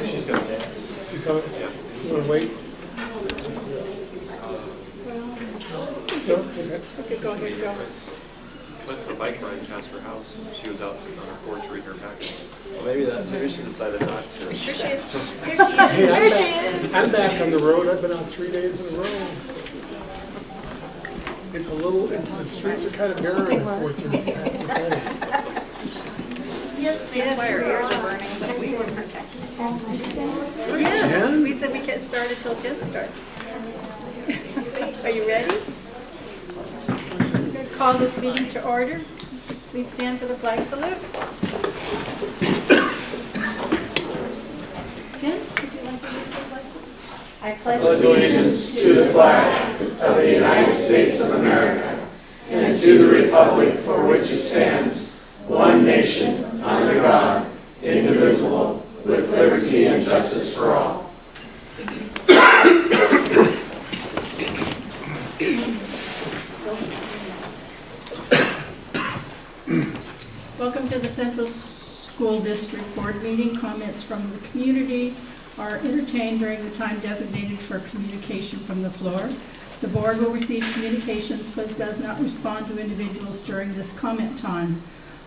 She's going to dance. You coming? Yeah. You want to wait? No? Okay. Okay, go ahead, go. Went for a bike ride past her house. She was out sitting on her porch reading her packet. Well, maybe she decided not to. Here she is. Here she is. Hey, Here she is. I'm back on the road. I've been out 3 days in a row. It's a little, the streets are kind of barren in 4:30. Yes, that's why our ears are burning, but we were protected. Yes, Jen? we said we can't start until Jen starts. Are you ready? I'm going to call this meeting to order. Please stand for the flag salute. Jen, would you like to lead the flag salute? I pledge allegiance to the flag of the United States of America and to the republic for which it stands, one nation, under God, indivisible, with liberty and justice for all. Welcome to the Central School District Board meeting. Comments from the community are entertained during the time designated for communication from the floor. The board will receive communications but does not respond to individuals during this comment time.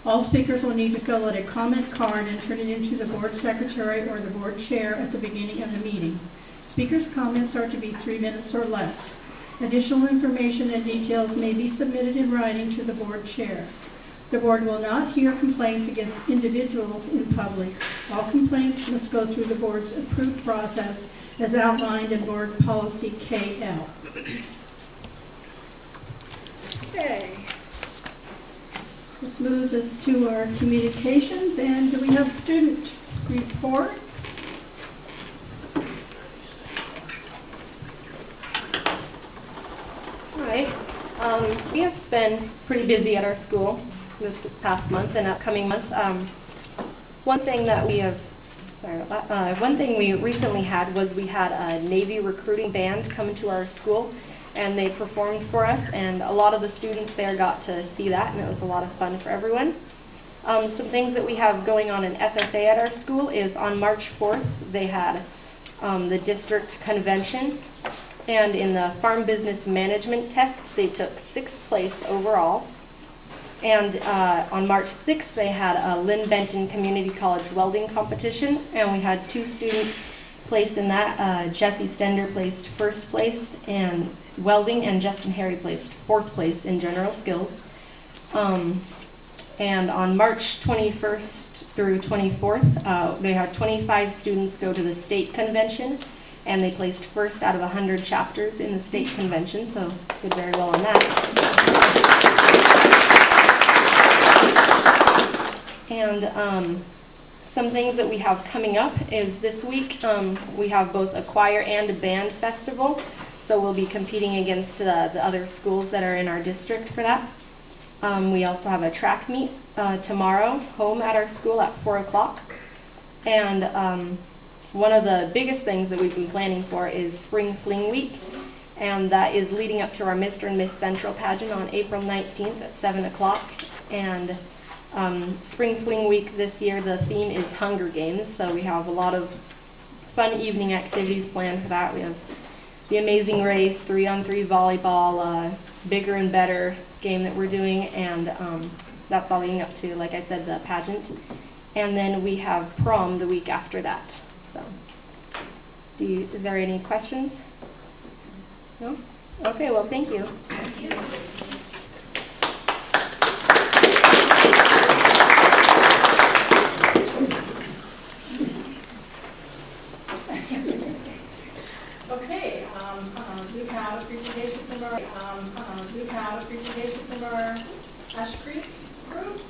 All speakers will need to fill out a comment card and turn it into the board secretary or the board chair at the beginning of the meeting. Speakers' comments are to be 3 minutes or less. Additional information and details may be submitted in writing to the board chair. The board will not hear complaints against individuals in public. All complaints must go through the board's approved process as outlined in Board Policy KL. Okay. This moves us to our communications, and do we have student reports? All right. We have been pretty busy at our school this past month and upcoming month. One thing we recently had was we had a Navy recruiting band come to our school, and they performed for us, and a lot of the students there got to see that, and it was a lot of fun for everyone. Some things that we have going on in FFA at our school is on March 4th, they had the district convention, and in the farm business management test, they took 6th place overall. And on March 6th, they had a Lynn Benton Community College welding competition, and we had 2 students place in that. Jesse Stender placed 1st place in welding, and Justin Harry placed 4th place in general skills. And on March 21st through 24th, they had 25 students go to the state convention, and they placed 1st out of 100 chapters in the state convention, so did very well on that. And some things that we have coming up is this week we have both a choir and a band festival, so we'll be competing against the other schools that are in our district for that. We also have a track meet tomorrow home at our school at 4 o'clock. And one of the biggest things that we've been planning for is Spring Fling Week, and that is leading up to our Mr. and Miss Central pageant on April 19th at 7 o'clock. And Spring Fling Week this year, the theme is Hunger Games, so we have a lot of fun evening activities planned for that. We have the Amazing Race, 3-on-3 volleyball, Bigger and Better game that we're doing, and that's all leading up to, like I said, the pageant. And then we have prom the week after that. So, is there any questions? No? Okay, well, thank you. Thank you. Okay, we have a presentation from our Ash Creek group.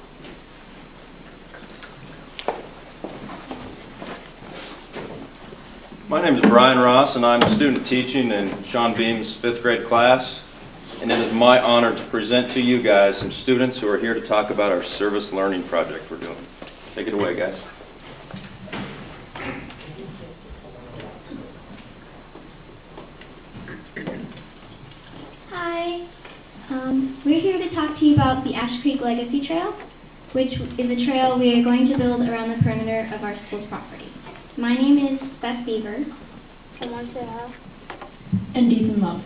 My name is Brian Ross, and I'm a student teaching in Sean Beam's 5th grade class. And it is my honor to present to you guys some students who are here to talk about our service learning project we're doing. Take it away, guys. Hi. We're here to talk to you about the Ash Creek Legacy Trail, which is a trail we are going to build around the perimeter of our school's property. My name is Beth Beaver. And Ethan Love.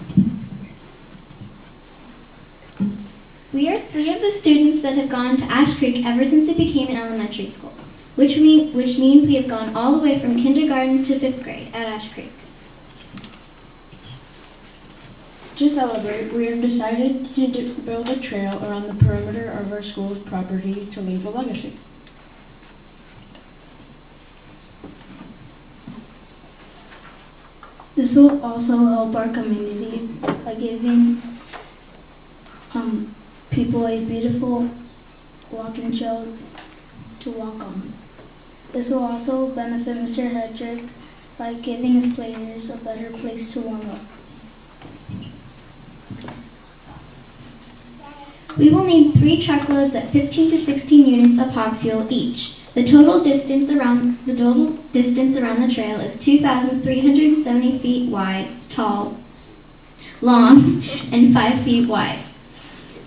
We are 3 of the students that have gone to Ash Creek ever since it became an elementary school, which means we have gone all the way from kindergarten to 5th grade at Ash Creek. To celebrate, we have decided to build a trail around the perimeter of our school's property to leave a legacy. This will also help our community by giving people a beautiful walking trail to walk on. This will also benefit Mr. Hedrick by giving his players a better place to warm up. We will need 3 truckloads at 15 to 16 units of hog fuel each. The total distance around the trail is 2,370 feet wide, long, and 5 feet wide.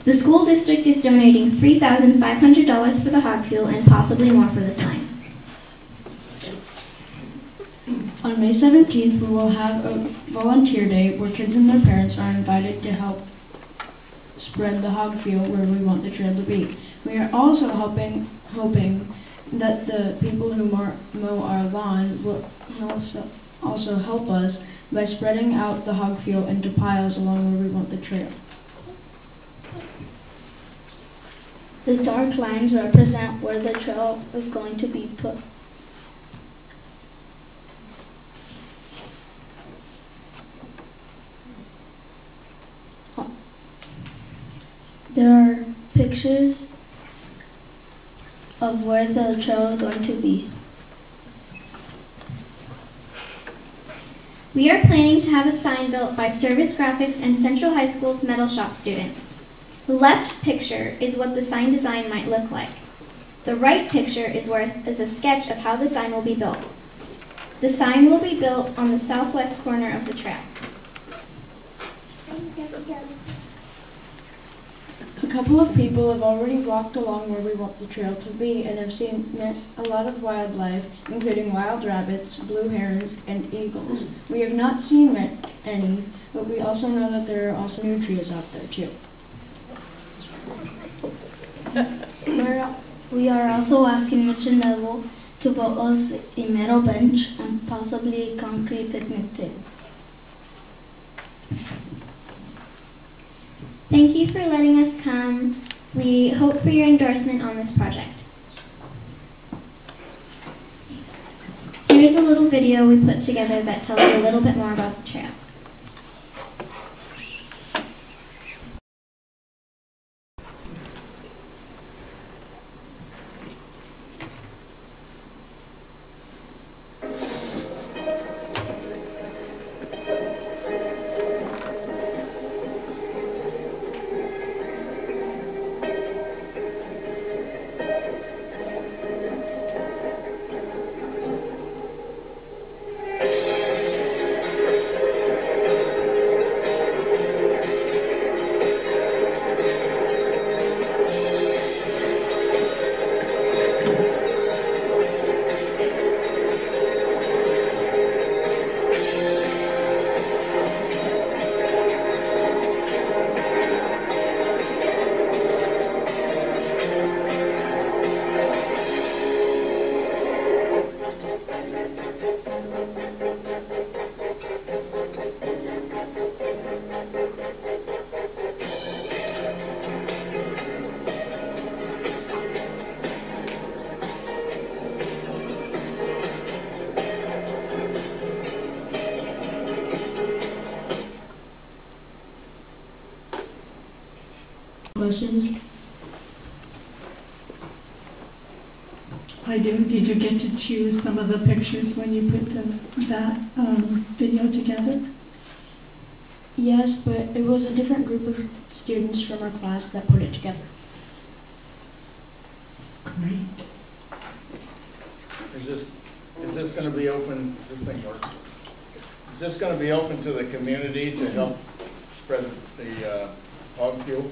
The school district is donating $3,500 for the hog fuel and possibly more for the sign. On May 17th, we will have a volunteer day where kids and their parents are invited to help spread the hog field where we want the trail to be. We are also hoping that the people who mow our lawn will also help us by spreading out the hog field into piles along where we want the trail. The dark lines represent where the trail is going to be put. There are pictures of where the trail is going to be. We are planning to have a sign built by Service Graphics and Central High School's Metal Shop students. The left picture is what the sign design might look like. The right picture is a sketch of how the sign will be built. The sign will be built on the southwest corner of the trail. A couple of people have already walked along where we want the trail to be and have seen a lot of wildlife, including wild rabbits, blue herons, and eagles. We have not seen any, but we also know that there are also nutrients out there too. We are also asking Mr. Neville to build us a metal bench and possibly a concrete picnic table. Thank you for letting us come. We hope for your endorsement on this project. Here's a little video we put together that tells you a little bit more about the trail. Questions? I do. Did you get to choose some of the pictures when you put that video together? Yes, but it was a different group of students from our class that put it together. Great. Is this going to be open, this thing works? Is this going to be open to the community to help spread the hog fuel?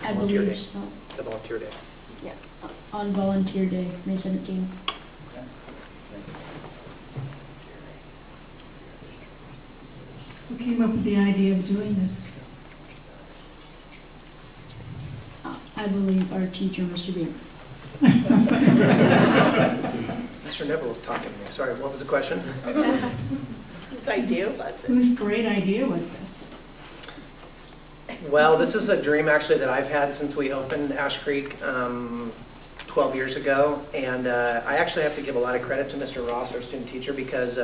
I believe so. The volunteer day. Yeah, on Volunteer Day, May 17th. came up with the idea of doing this? I believe our teacher, Mr. Beam. Mr. Neville was talking to me. Sorry, what was the question? Whose idea was it? Whose great idea was this? Well, this is a dream actually that I've had since we opened Ash Creek 12 years ago. And I actually have to give a lot of credit to Mr. Ross, our student teacher, because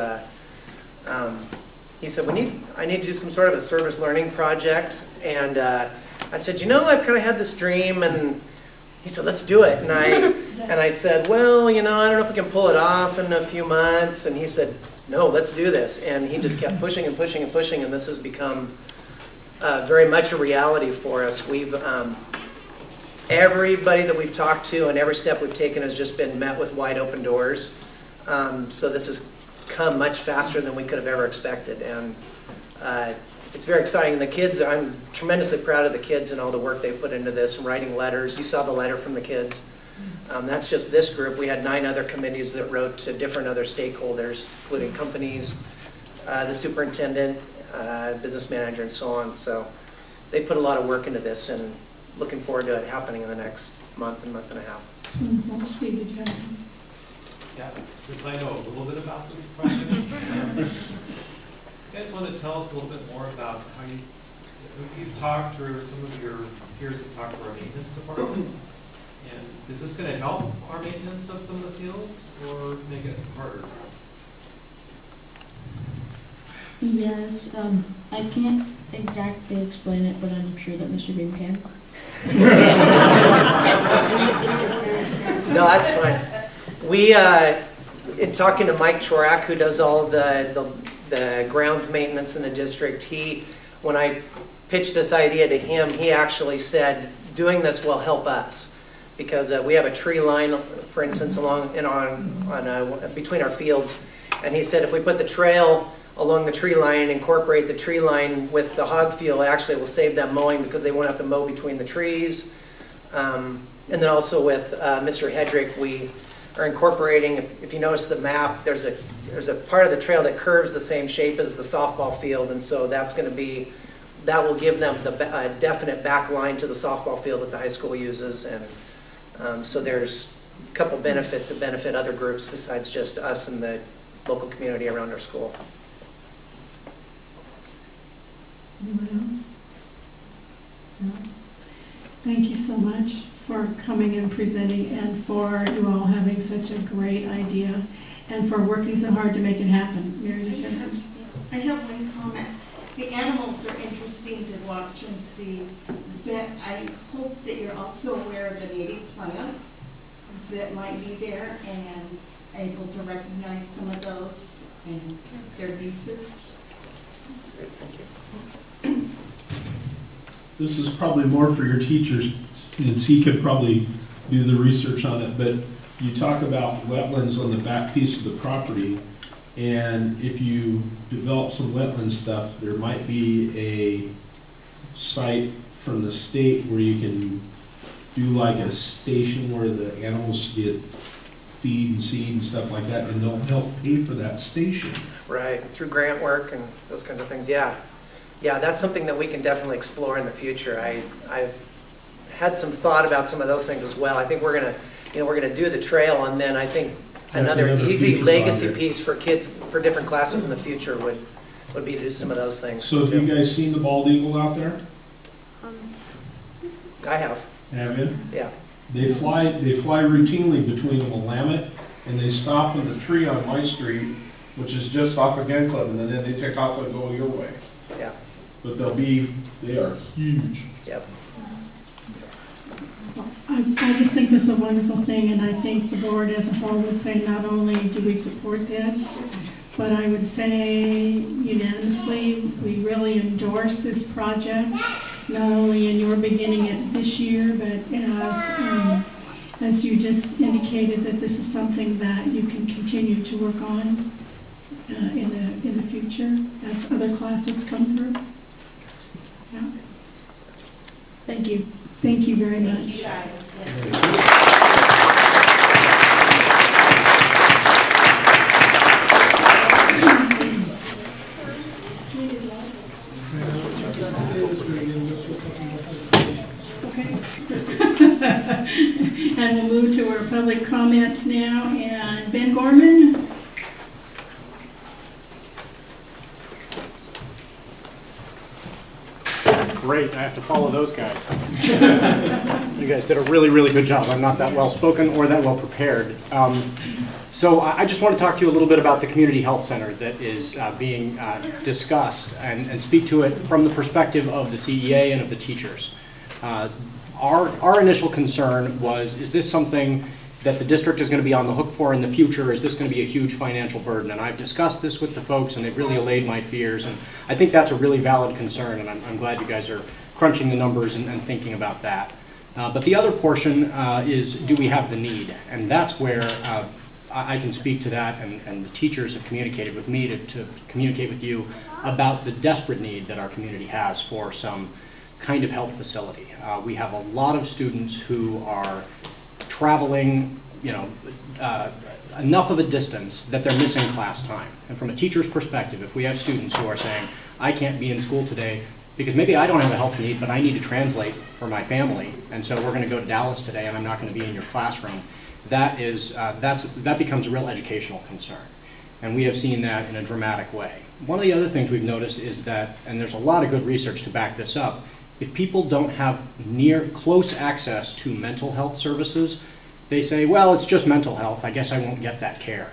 he said, I need to do some sort of a service learning project. And I said, I've kind of had this dream. And he said, let's do it. And I said, well, I don't know if we can pull it off in a few months. And he said, no, let's do this. And he just kept pushing and pushing and pushing. And this has become very much a reality for us. We've everybody that we've talked to and every step we've taken has just been met with wide open doors. So this has come much faster than we could have ever expected. And it's very exciting. The kids, I'm tremendously proud of the kids and all the work they put into this, and writing letters. You saw the letter from the kids. That's just this group. We had 9 other committees that wrote to different other stakeholders, including companies, the superintendent, business manager, and so on. So they put a lot of work into this, and looking forward to it happening in the next month and a half. Let's see the gentleman. Yeah, since I know a little bit about this project, you guys want to tell us a little bit more about how you've talked, or some of your peers have talked to our maintenance department, and is this going to help our maintenance of some of the fields or make it harder? Yes, I can't exactly explain it, but I'm sure that Mr. Beam can. No, that's fine. We, in talking to Mike Chorak, who does all the grounds maintenance in the district, when I pitched this idea to him, he actually said, doing this will help us. Because we have a tree line, for instance, between our fields. And he said if we put the trail along the tree line and incorporate the tree line with the hog field, actually will save them mowing because they won't have to mow between the trees. And then also with Mr. Hedrick, we are incorporating, if you notice the map, there's a part of the trail that curves the same shape as the softball field, and so that will give them the definite back line to the softball field that the high school uses. And so there's a couple benefits that benefit other groups besides just us and the local community around our school. Anyone else? No? Thank you so much for coming and presenting, and for you all having such a great idea, and for working so hard to make it happen. Mary Jensen. I have one comment. The animals are interesting to watch and see, but I hope that you're also aware of the native plants that might be there and able to recognize some of those and their uses. Great, thank you. This is probably more for your teachers, since he could probably do the research on it, but you talk about wetlands on the back piece of the property, and if you develop some wetland stuff, there might be a site from the state where you can do like a station where the animals get feed and seed and stuff like that, and they'll help pay for that station. Right, through grant work and those kinds of things, yeah. Yeah, that's something that we can definitely explore in the future. I've had some thought about some of those things as well. I think we're gonna do the trail, and then I think another easy legacy piece for kids for different classes in the future would be to do some of those things. So have you guys seen the bald eagle out there? I have. Have you? Yeah. They fly routinely between Willamette, and they stop in the tree on my street, which is just off of Gun Club, and then they take off and go your way. Yeah. But they are huge. Yep. I just think this is a wonderful thing, and I think the board as a whole would say not only do we support this, but I would say unanimously we really endorse this project, not only in your beginning it this year, but as you just indicated, that this is something that you can continue to work on in the future as other classes come through. Yeah. Thank you. Thank you very much. You guys. comments now, and Ben Gorman. Great, I have to follow those guys. You guys did a really, really good job. I'm not that well spoken or that well prepared. So I just want to talk to you a little bit about the Community Health Center that is being discussed and speak to it from the perspective of the CEA and of the teachers. Our initial concern was, is this something that the district is going to be on the hook for in the future? Is this going to be a huge financial burden? And I've discussed this with the folks, and they've really allayed my fears. And I think that's a really valid concern, and I'm glad you guys are crunching the numbers and thinking about that. But the other portion is, do we have the need? And that's where I can speak to that, and the teachers have communicated with me to communicate with you about the desperate need that our community has for some kind of health facility. We have a lot of students who are traveling, enough of a distance that they're missing class time. And from a teacher's perspective, if we have students who are saying, I can't be in school today because maybe I don't have a health need, but I need to translate for my family, and so we're going to go to Dallas today and I'm not going to be in your classroom, that becomes a real educational concern. And we have seen that in a dramatic way. One of the other things we've noticed is that, and there's a lot of good research to back this up, if people don't have close access to mental health services, they say, well, it's just mental health, I guess I won't get that care.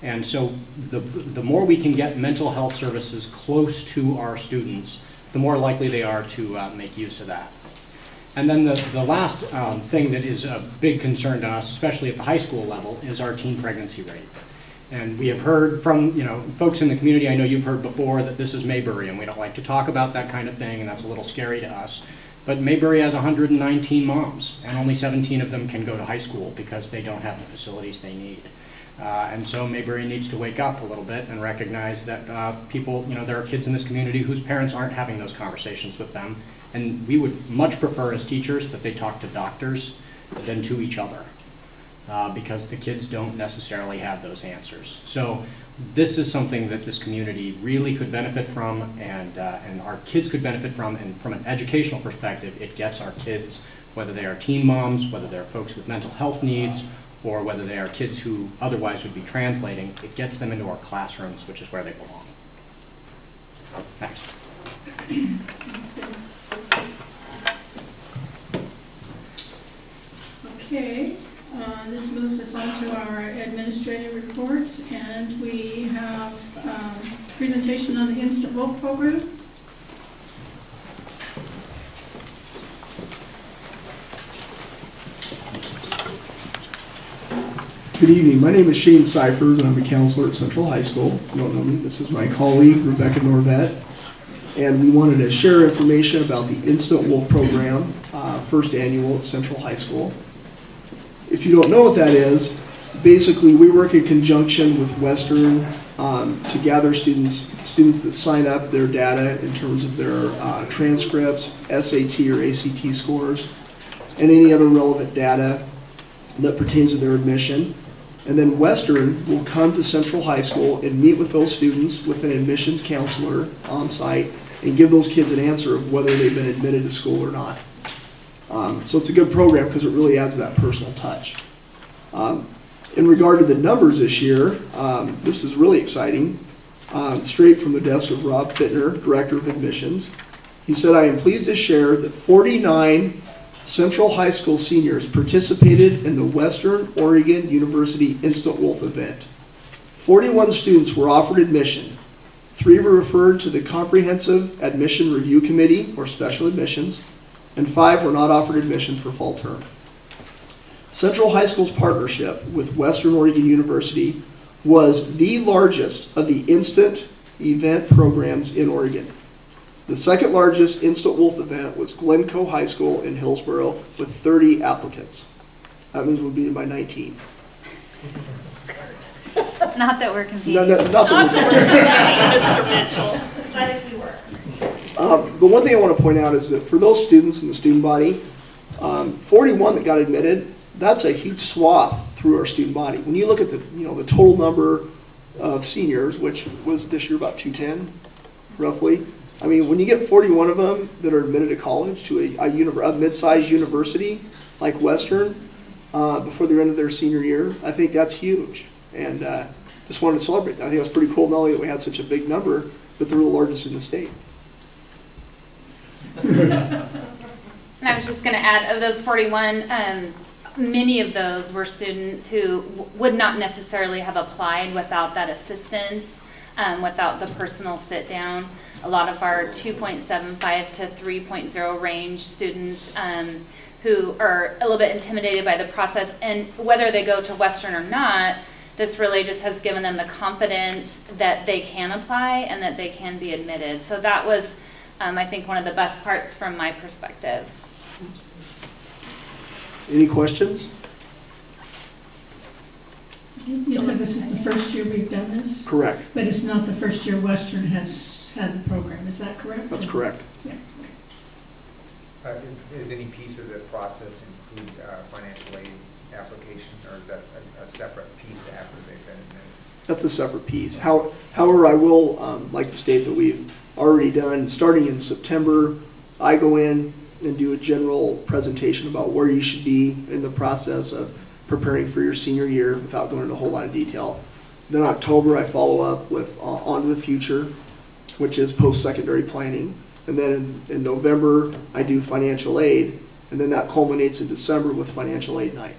And so the more we can get mental health services close to our students, the more likely they are to make use of that. And then the last thing that is a big concern to us, especially at the high school level, is our teen pregnancy rate. And we have heard from folks in the community, I know you've heard before, that this is Maybury, and we don't like to talk about that kind of thing, and that's a little scary to us. But Maybury has 119 moms, and only 17 of them can go to high school because they don't have the facilities they need. And so Maybury needs to wake up a little bit and recognize that there are kids in this community whose parents aren't having those conversations with them. And we would much prefer as teachers that they talk to doctors than to each other. Because the kids don't necessarily have those answers. So this is something that this community really could benefit from, and our kids could benefit from, and from an educational perspective, it gets our kids, whether they are teen moms, whether they're folks with mental health needs, or whether they are kids who otherwise would be translating, it gets them into our classrooms, which is where they belong. Thanks. Okay. This moves us on to our administrative reports, and we have presentation on the Instant Wolf program. Good evening. My name is Shane Cyphers, and I'm a counselor at Central High School. If you don't know me, this is my colleague, Rebecca Norvett. And we wanted to share information about the Instant Wolf program, first annual at Central High School. If you don't know what that is, basically we work in conjunction with Western to gather students that sign up their data in terms of their transcripts, SAT or ACT scores, and any other relevant data that pertains to their admission. And then Western will come to Central High School and meet with those students with an admissions counselor on site and give those kids an answer of whether they've been admitted to school or not. So it's a good program because it really adds that personal touch. In regard to the numbers this year, this is really exciting. Straight from the desk of Rob Fittner, Director of Admissions. He said, I am pleased to share that 49 Central High School seniors participated in the Western Oregon University Instant Wolf event. 41 students were offered admission. 3 were referred to the Comprehensive Admission Review Committee, or Special Admissions, and 5 were not offered admission for fall term. Central High School's partnership with Western Oregon University was the largest of the instant event programs in Oregon. The second largest Instant Wolf event was Glencoe High School in Hillsboro with 30 applicants. That means we'll be in by 19. Not that we're competing. Not that we're competing. Mr. Mitchell. But if we were. The one thing I want to point out is that for those students in the student body, 41 that got admitted, that's a huge swath through our student body. When you look at the total number of seniors, which was this year about 210, roughly. I mean, when you get 41 of them that are admitted to college, to a mid-sized university like Western, before the end of their senior year. I think that's huge, and just wanted to celebrate that. I think that's pretty cool, not only that we had such a big number, but they're the largest in the state. And I was just going to add, of those 41, many of those were students who would not necessarily have applied without that assistance, without the personal sit down. A lot of our 2.75 to 3.0 range students who are a little bit intimidated by the process, and whether they go to Western or not, this really just has given them the confidence that they can apply and that they can be admitted. So that was, I think, one of the best parts from my perspective. Any questions? You said this is the first year we've done this? Correct. But it's not the first year Western has had the program, is that correct? That's correct. Yeah. Does any piece of the process include financial aid application, or is that a separate piece after they've been admitted? That's a separate piece. However, I will like to state that we've already done, starting in September, I go in and do a general presentation about where you should be in the process of preparing for your senior year without going into a whole lot of detail. Then October, I follow up with On to the Future, which is post-secondary planning. And then in November, I do financial aid, and then that culminates in December with financial aid night.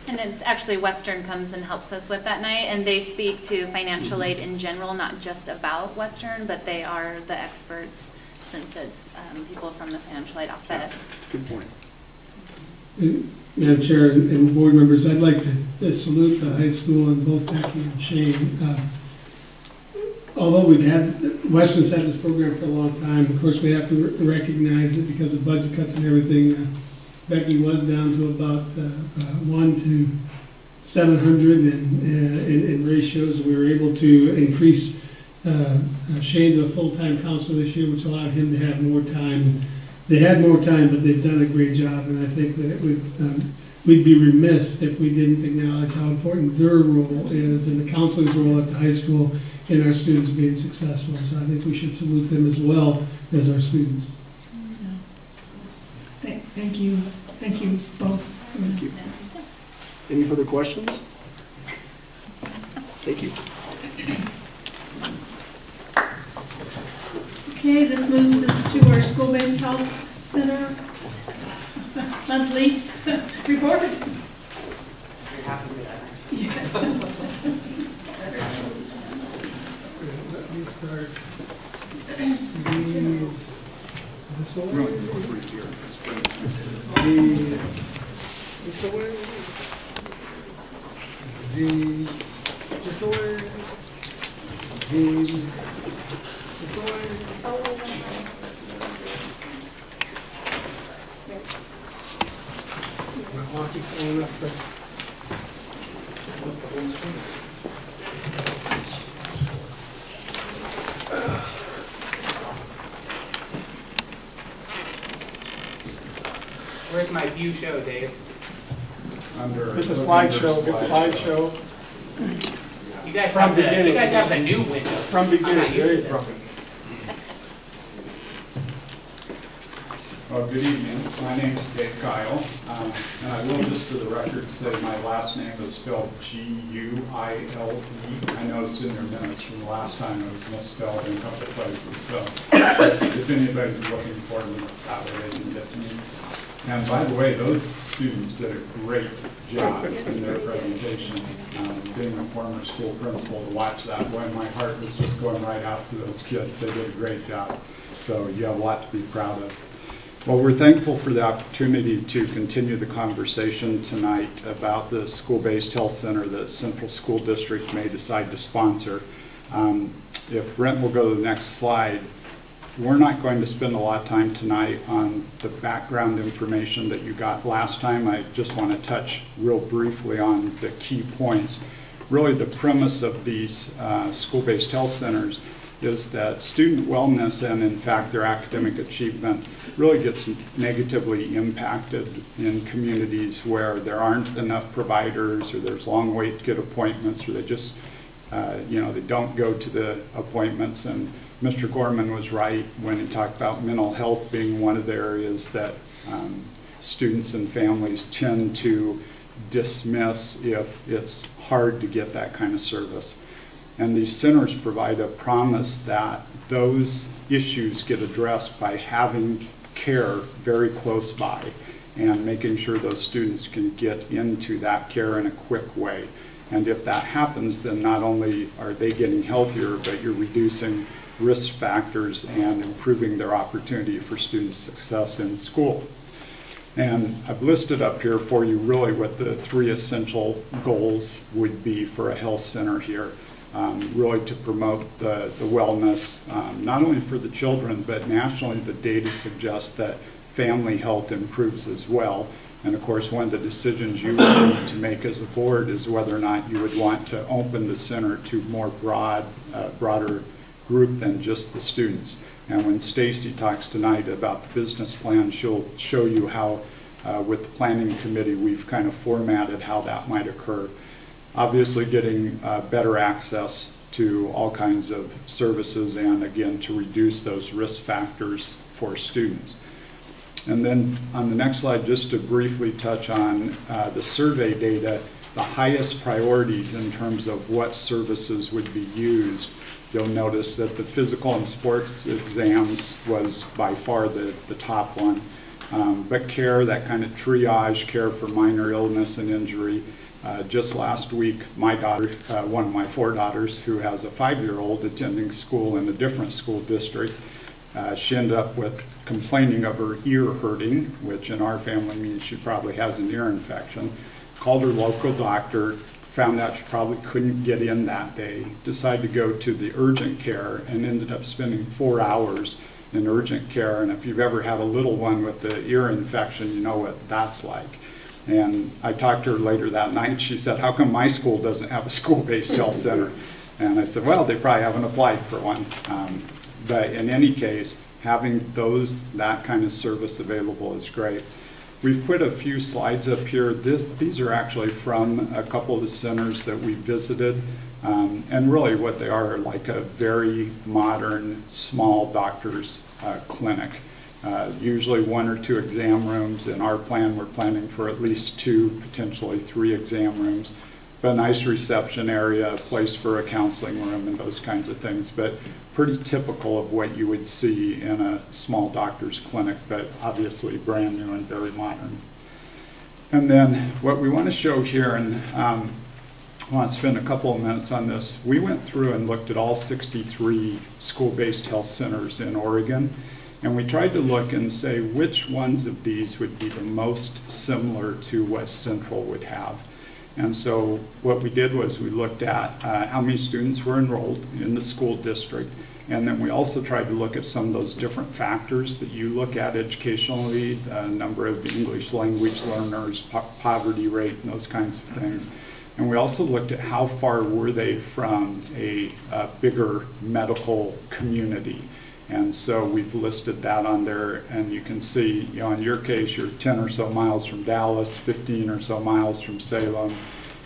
And it's actually Western comes and helps us with that night, and they speak to financial aid in general, not just about Western, but they are the experts since it's people from the financial aid office. That's a good point. Madam Chair and board members, I'd like to salute the high school and both Becky and Shane. Although Western's had this program for a long time, of course we have to recognize it because of budget cuts and everything. Becky was down to about 1 to 700 in ratios. We were able to increase Shane to a full-time counselor this year, which allowed him to have more time. They had more time, but they've done a great job, and I think that we'd be remiss if we didn't acknowledge how important their role is and the counselor's role at the high school in our students being successful. So I think we should salute them as well as our students. Thank you. Thank you both. Thank you. Any further questions? Thank you. Okay, this moves us to our school-based health center monthly report. You're happy with that? Yeah. Let me start. This way? This way? This way? This way? My hockey's on up there. What's the whole screen? Where's my view show, Dave? Hit the slideshow, get slideshow. You guys have the new windows. From beginning, I'm not there used you to go. this. Well, good evening. My name is Dave Kyle, and I will just for the record say my last name is spelled Guile. I noticed in your minutes from the last time it was misspelled in a couple of places, so if anybody's looking for me, that way they can get to me. And by the way, those students did a great job in their presentation. Being a former school principal, to watch that, when my heart was just going right out to those kids. They did a great job. So you have a lot to be proud of. Well, we're thankful for the opportunity to continue the conversation tonight about the school-based health center that Central School District may decide to sponsor. If Brent will go to the next slide, we're not going to spend a lot of time tonight on the background information that you got last time. I just want to touch real briefly on the key points. Really, the premise of these school-based health centers is that student wellness and, in fact, their academic achievement really gets negatively impacted in communities where there aren't enough providers, or there's long wait to get appointments, or they just, they don't go to the appointments. And Mr. Gorman was right when he talked about mental health being one of the areas that Students and families tend to dismiss if it's hard to get that kind of service. And these centers provide a promise that those issues get addressed by having care very close by and making sure those students can get into that care in a quick way. And if that happens, then not only are they getting healthier, but you're reducing risk factors and improving their opportunity for student success in school. And I've listed up here for you really what the 3 essential goals would be for a health center here. Really to promote the wellness, not only for the children, but nationally the data suggests that family health improves as well. And of course, one of the decisions you would need to make as a board is whether or not you would want to open the center to more broader group than just the students. And when Stacy talks tonight about the business plan, she'll show you how with the planning committee we've kind of formatted how that might occur. Obviously getting better access to all kinds of services and again to reduce those risk factors for students. And then on the next slide, just to briefly touch on the survey data, the highest priorities in terms of what services would be used. You'll notice that the physical and sports exams was by far the top one. But care, that kind of triage care for minor illness and injury. Just last week, my daughter, one of my 4 daughters, who has a 5-year-old attending school in a different school district, she ended up with complaining of her ear hurting, which in our family means she probably has an ear infection. Called her local doctor, found out she probably couldn't get in that day, decided to go to the urgent care and ended up spending 4 hours in urgent care. And if you've ever had a little one with the ear infection, you know what that's like. And I talked to her later that night. She said, how come my school doesn't have a school-based health center? And I said, well, they probably haven't applied for one. But in any case, having that kind of service available is great. We've put a few slides up here. These are actually from a couple of the centers that we visited. And really what they are like a very modern, small doctor's clinic. Usually 1 or 2 exam rooms. In our plan, we're planning for at least 2, potentially 3 exam rooms. But a nice reception area, a place for a counseling room and those kinds of things. But pretty typical of what you would see in a small doctor's clinic, but obviously brand new and very modern. And then what we want to show here, and I want to spend a couple of minutes on this. We went through and looked at all 63 school-based health centers in Oregon. And we tried to look and say which ones of these would be the most similar to what Central would have. And so what we did was we looked at how many students were enrolled in the school district. And then we also tried to look at some of those different factors that you look at educationally, the number of English language learners, poverty rate, and those kinds of things. And we also looked at how far were they from a bigger medical community. And so we've listed that on there, and you can see, you know, in your case, you're 10 or so miles from Dallas, 15 or so miles from Salem,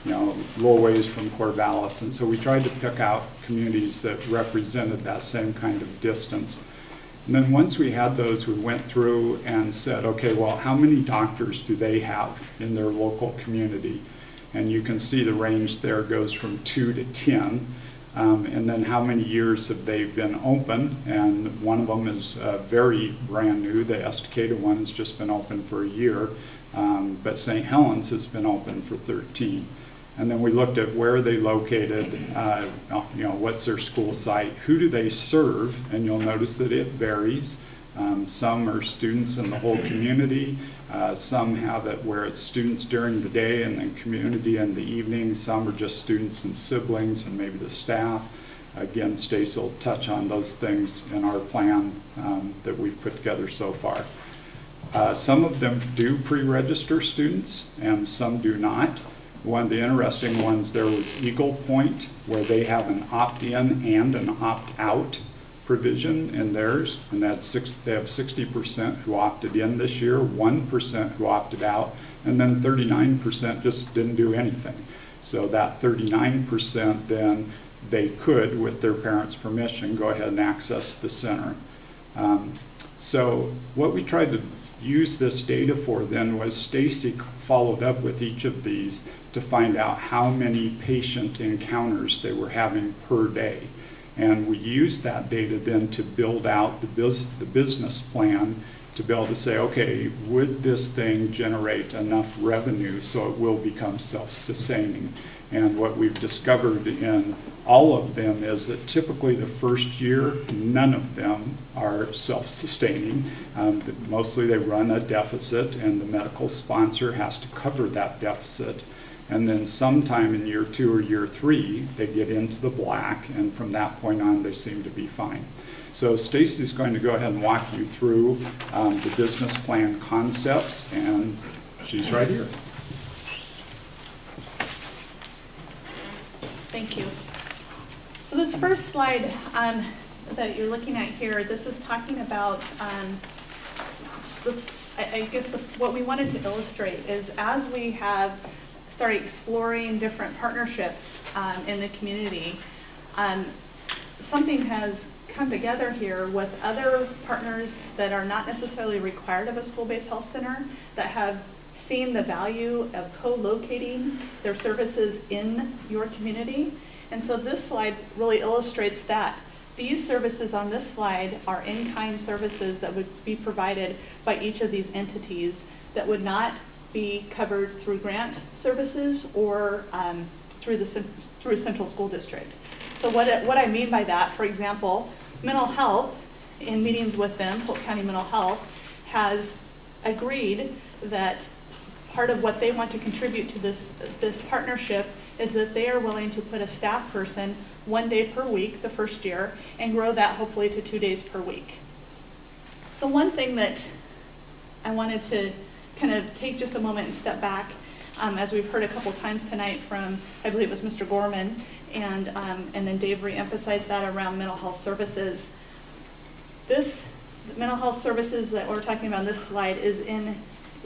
you know, little ways from Corvallis. And so we tried to pick out communities that represented that same kind of distance. And then once we had those, we went through and said, okay, well, how many doctors do they have in their local community? And you can see the range there goes from 2 to 10. And then how many years have they been open? And one of them is very brand new. The Estacada one has just been open for a year, but St. Helens has been open for 13. And then we looked at where are they located, you know, what's their school site, who do they serve, and you'll notice that it varies. Some are students in the whole community. Some have it where it's students during the day and then community in the evening. Some are just students and siblings and maybe the staff. Again, Stacy will touch on those things in our plan that we've put together so far. Some of them do pre-register students and some do not. One of the interesting ones there was Eagle Point, where they have an opt-in and an opt-out provision in theirs, and they have 60% who opted in this year, 1% who opted out, and then 39% just didn't do anything. So that 39% then they could, with their parents' permission, go ahead and access the center. So what we tried to used this data for then was Stacy followed up with each of these to find out how many patient encounters they were having per day. And we used that data then to build out the business plan to be able to say, okay, would this thing generate enough revenue so it will become self-sustaining? And what we've discovered in all of them is that typically the first year, none of them are self-sustaining. Mostly they run a deficit and the medical sponsor has to cover that deficit. And then sometime in year 2 or year 3, they get into the black, and from that point on, they seem to be fine. So Stacy's going to go ahead and walk you through the business plan concepts, and she's right here. Thank you. So this first slide that you're looking at here, this is talking about, what we wanted to illustrate is as we have started exploring different partnerships in the community, something has come together here with other partners that are not necessarily required of a school-based health center, that have seen the value of co-locating their services in your community. And so this slide really illustrates that. These services on this slide are in-kind services that would be provided by each of these entities that would not be covered through grant services or through Central School District. So what I mean by that, for example, mental health, in meetings with them, Polk County Mental Health, has agreed that part of what they want to contribute to this partnership is that they are willing to put a staff person 1 day per week the first year and grow that hopefully to 2 days per week. So one thing that I wanted to kind of take just a moment and step back, as we've heard a couple times tonight from, I believe it was Mr. Gorman, and then Dave re-emphasized that around mental health services. This mental health services that we're talking about on this slide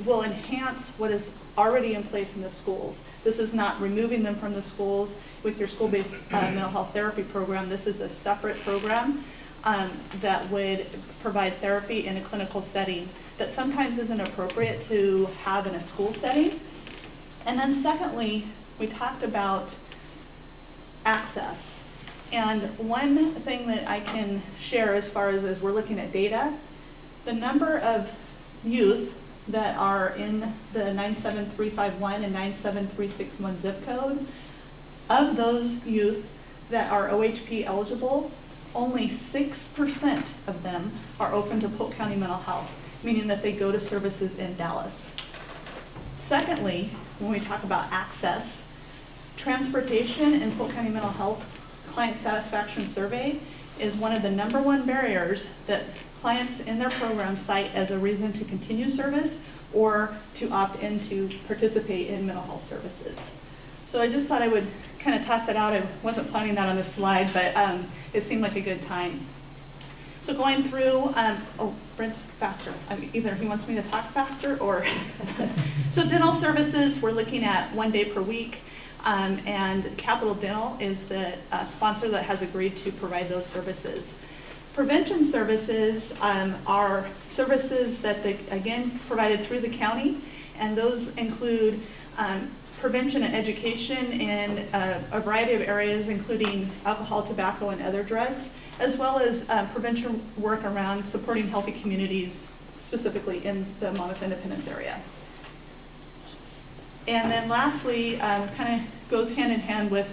will enhance what is already in place in the schools. This is not removing them from the schools with your school-based mental health therapy program. This is a separate program that would provide therapy in a clinical setting that sometimes isn't appropriate to have in a school setting. And then secondly, we talked about access. And one thing that I can share as far as we're looking at data, the number of youth that are in the 97351 and 97361 zip code, of those youth that are OHP eligible, only 6% of them are open to Polk County Mental Health, meaning that they go to services in Dallas. Secondly, when we talk about access, transportation in Polk County Mental Health's client satisfaction survey is one of the #1 barriers that clients in their program cite as a reason to continue service or to opt in to participate in mental health services. So I just thought I would kind of toss that out. I wasn't planning that on this slide, but it seemed like a good time. So going through, Brent's faster. Either he wants me to talk faster or, so dental services, we're looking at 1 day per week. And Capital Dental is the sponsor that has agreed to provide those services. Prevention services are services that, again, provided through the county, and those include prevention and education in a variety of areas, including alcohol, tobacco, and other drugs, as well as prevention work around supporting healthy communities, specifically in the Monmouth Independence area. And then lastly, kind of goes hand in hand with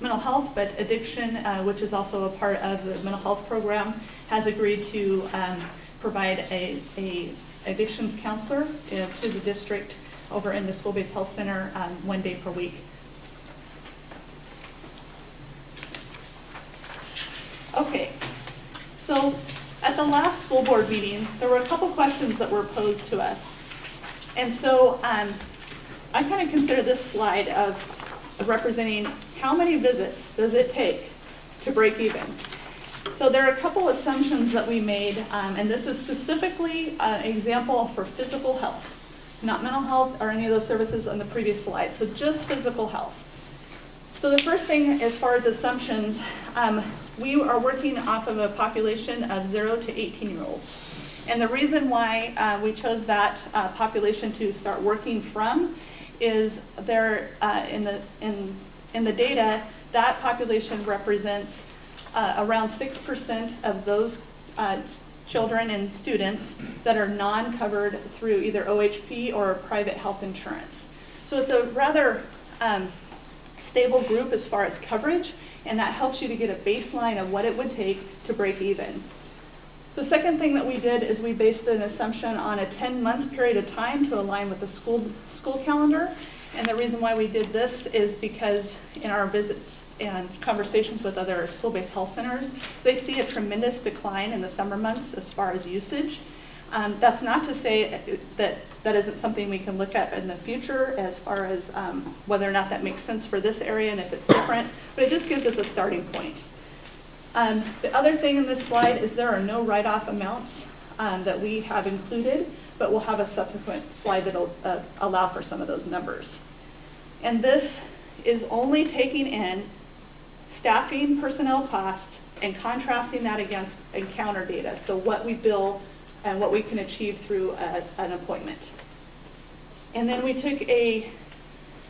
mental health, but addiction, which is also a part of the mental health program, has agreed to provide a addictions counselor to the district over in the school-based health center 1 day per week. Okay, so at the last school board meeting, there were a couple questions that were posed to us. And so I kind of consider this slide of representing how many visits does it take to break even. So there are a couple assumptions that we made, and this is specifically an example for physical health, not mental health or any of those services on the previous slide, so just physical health. So the first thing as far as assumptions, we are working off of a population of 0 to 18-year-olds. And the reason why we chose that population to start working from is there in the data, that population represents around 6% of those children and students that are non-covered through either OHP or private health insurance. So it's a rather stable group as far as coverage, and that helps you to get a baseline of what it would take to break even. The second thing that we did is we based an assumption on a 10-month period of time to align with the school calendar. And the reason why we did this is because in our visits and conversations with other school-based health centers, they see a tremendous decline in the summer months as far as usage. That's not to say that that isn't something we can look at in the future as far as whether or not that makes sense for this area and if it's different, but it just gives us a starting point. The other thing in this slide is there are no write-off amounts that we have included, but we'll have a subsequent slide that will allow for some of those numbers. And this is only taking in staffing personnel costs and contrasting that against encounter data, so what we bill and what we can achieve through an appointment. And then we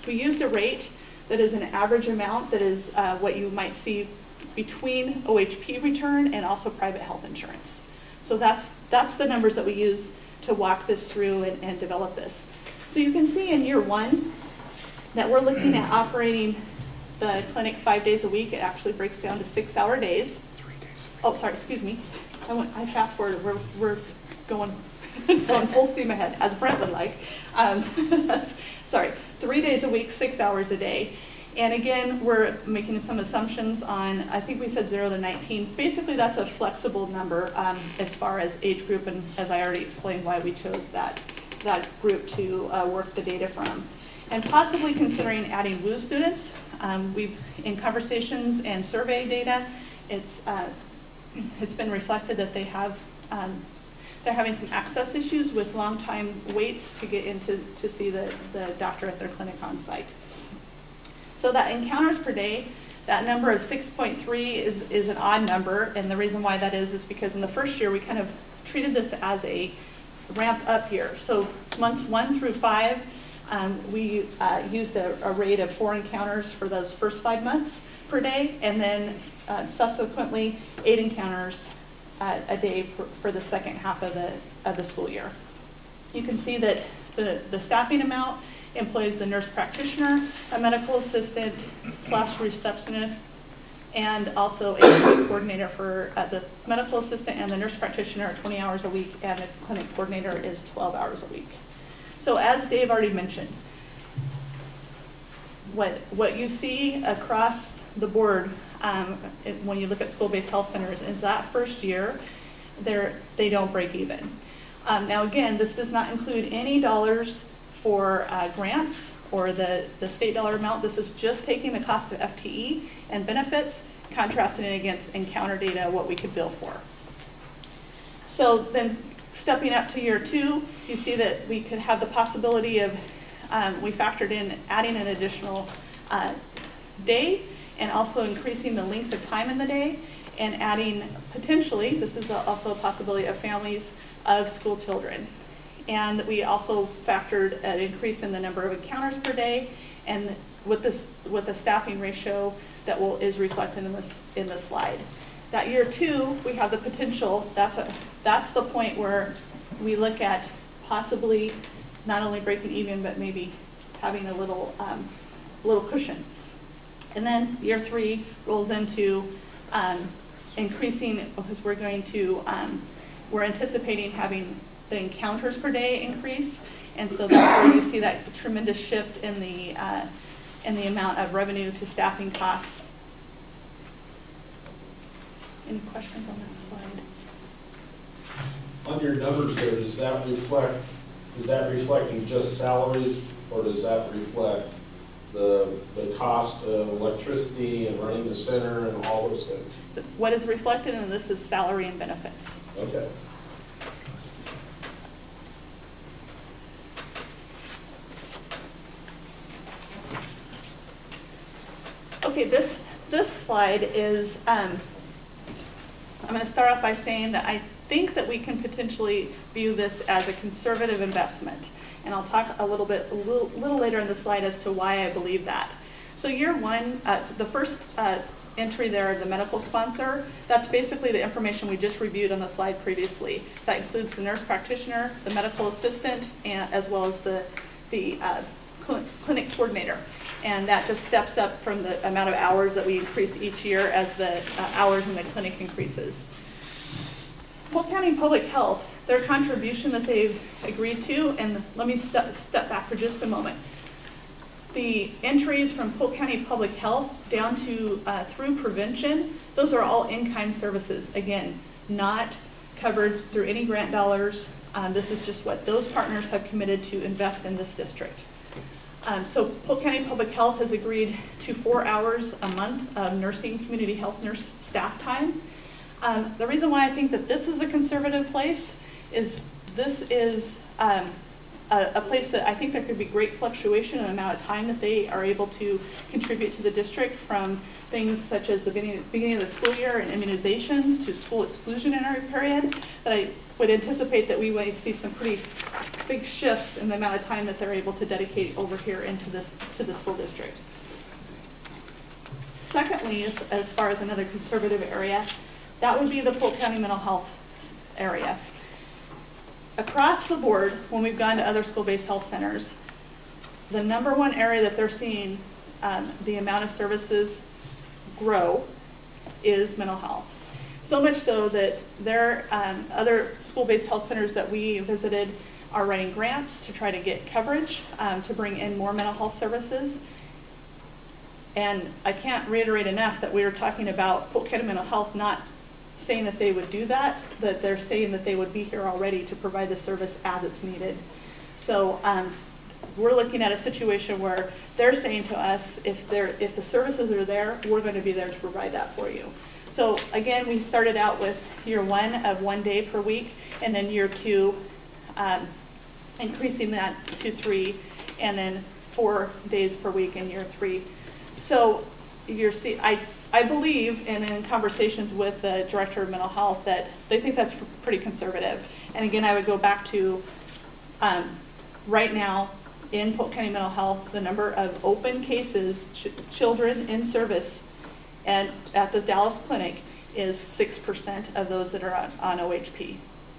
used a rate that is an average amount that is what you might see between OHP return and also private health insurance. So that's the numbers that we use to walk this through and develop this. So you can see in year one that we're looking at operating the clinic 5 days a week. It actually breaks down to 6-hour days. 3 days a week. Oh, sorry, excuse me. I fast forwarded. We're going full steam ahead, as Brent would like. Sorry, 3 days a week, 6 hours a day. And again, we're making some assumptions on, I think we said 0 to 19. Basically, that's a flexible number as far as age group, and as I already explained why we chose that group to work the data from. And possibly considering adding WU students. We've, in conversations and survey data, it's been reflected that they're having some access issues with long time waits to get into to see the doctor at their clinic on site. So that encounters per day, that number of 6.3 is an odd number, and the reason why that is because in the first year we kind of treated this as a ramp up here. So months 1 through 5, we used a rate of 4 encounters for those first 5 months per day, and then subsequently 8 encounters a day for the second half of the school year. You can see that the staffing amount employs the nurse practitioner, a medical assistant / receptionist, and also a clinic coordinator for the medical assistant and the nurse practitioner are 20 hours a week, and the clinic coordinator is 12 hours a week. So as Dave already mentioned, what you see across the board when you look at school-based health centers is that first year, they don't break even. Now again, this does not include any dollars for grants or the state dollar amount. This is just taking the cost of FTE and benefits, contrasting it against encounter data, what we could bill for. So then stepping up to year 2, you see that we could have the possibility of, we factored in adding an additional day and also increasing the length of time in the day and adding potentially, this is also a possibility of families of school children. And we also factored an increase in the number of encounters per day, and with the staffing ratio that is reflected in this slide. That year 2, we have the potential. That's the point where we look at possibly not only breaking even, but maybe having a little cushion. And then year 3 rolls into increasing, because we're anticipating having the encounters per day increase, and so that's where you see that tremendous shift in the amount of revenue to staffing costs. Any questions on that slide? On your numbers there, is that reflecting just salaries, or does that reflect the cost of electricity and running the center and all those things? What is reflected in this is salary and benefits. Okay. Okay, this slide is, I'm going to start off by saying that think that we can potentially view this as a conservative investment. And I'll talk a little later in the slide as to why I believe that. So year one, the first entry there, the medical sponsor, that's basically the information we just reviewed on the slide previously. That includes the nurse practitioner, the medical assistant, and as well as the clinic coordinator. And that just steps up from the amount of hours that we increase each year as the hours in the clinic increases. Polk County Public Health, their contribution that they've agreed to, and let me step back for just a moment. The entries from Polk County Public Health down to through prevention, those are all in-kind services. Again, not covered through any grant dollars. This is just what those partners have committed to invest in this district. So Polk County Public Health has agreed to 4 hours a month of nursing, community health nurse staff time. The reason why I think that this is a conservative place is this is a place that I think there could be great fluctuation in the amount of time that they are able to contribute to the district, from things such as the beginning of the school year and immunizations to school exclusionary period, that I would anticipate that we might see some pretty big shifts in the amount of time that they're able to dedicate over here into the school district. Secondly, as far as another conservative area, that would be the Polk County mental health area. Across the board, when we've gone to other school-based health centers, the number one area that they're seeing the amount of services grow is mental health. So much so that their other school-based health centers that we visited are writing grants to try to get coverage to bring in more mental health services. And I can't reiterate enough that we were talking about Polk County Mental Health not saying that they would do that, but they're saying that they would be here already to provide the service as it's needed. So we're looking at a situation where they're saying to us, if the services are there, we're going to be there to provide that for you. So again, we started out with year one of 1 day per week, and then year two, increasing that to 3, and then 4 days per week in year 3. So I believe, and in conversations with the director of mental health, that they think that's pretty conservative. And again, I would go back to right now in Polk County Mental Health, the number of open cases, children in service, and at the Dallas Clinic is 6% of those that are on OHP.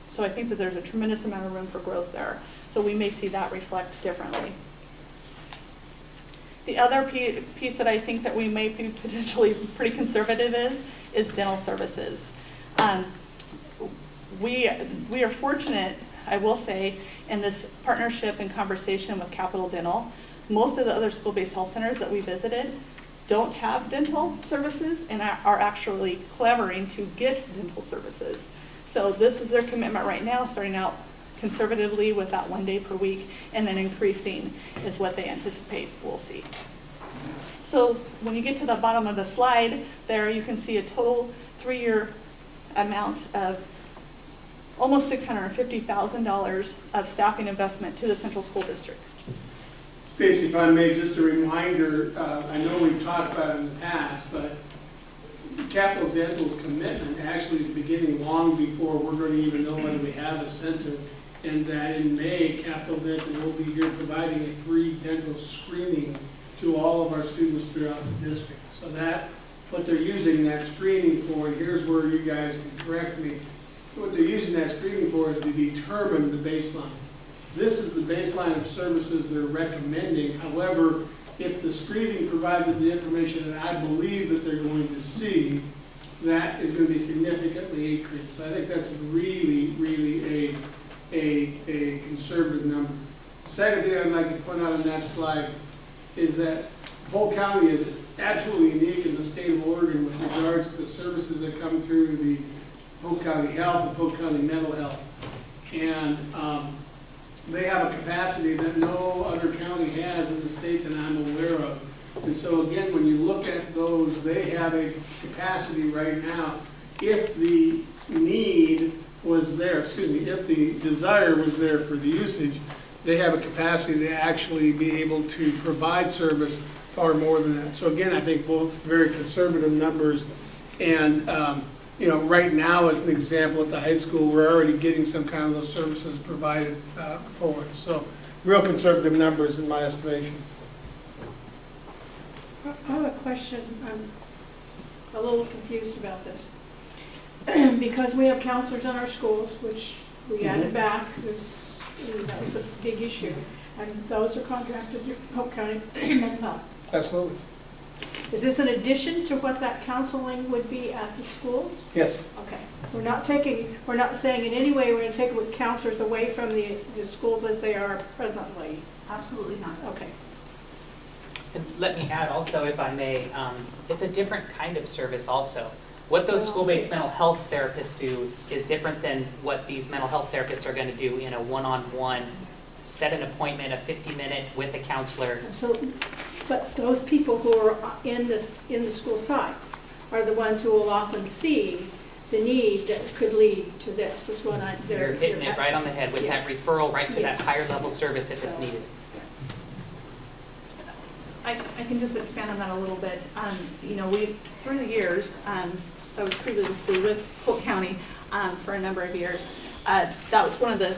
So I think that there's a tremendous amount of room for growth there. So we may see that reflect differently. The other piece that I think that we may be potentially pretty conservative is dental services. We are fortunate, I will say, in this partnership and conversation with Capital Dental. Most of the other school-based health centers that we visited don't have dental services and are actually collaborating to get dental services. So this is their commitment right now, starting out conservatively with that 1 day per week, and then increasing is what they anticipate we'll see. So when you get to the bottom of the slide there, you can see a total 3-year amount of almost $650,000 of staffing investment to the Central School District. Stacy, if I may, just a reminder, I know we've talked about it in the past, but Capital Dental's commitment actually is beginning long before we're going to even know whether we have a center, and that in May, Capital Dental will be here providing a free dental screening to all of our students throughout the district. So that, what they're using that screening for, and here's where you guys can correct me, what they're using that screening for is to determine the baseline. This is the baseline of services they're recommending. However, if the screening provides the information that I believe that they're going to see, that is going to be significantly increased. So I think that's really, really a conservative number. The second thing I'd like to point out on that slide is that Polk County is absolutely unique in the state of Oregon with regards to the services that come through the Polk County Health and Polk County Mental Health. And they have a capacity that no other county has in the state that I'm aware of. And so again, when you look at those, they have a capacity right now. If the need was there, excuse me, if the desire was there for the usage, they have a capacity to actually be able to provide service far more than that. So again, I think both very conservative numbers, and you know, right now, as an example, at the high school, we're already getting some kind of those services provided for us. So real conservative numbers in my estimation. I have a question. I'm a little confused about this. Because we have counselors in our schools, which we added back, that was a big issue. And those are contracted through Polk County Mental Health. Absolutely. Is this an addition to what that counseling would be at the schools? Yes. Okay. We're not saying in any way we're going to take counselors away from the schools as they are presently. Absolutely not. Okay. And let me add also, if I may, it's a different kind of service also. What those school-based mental health therapists do is different than what these mental health therapists are going to do in a one-on-one, set an appointment, a 50-minute with a counselor. So, but those people who are in the school sites are the ones who will often see the need that could lead to this. Is what You're hitting it right on the head with yeah. that referral right to Yes. that higher level service if it's needed. I can just expand on that a little bit. You know, through the years, so I was previously with Polk County for a number of years. That was one of the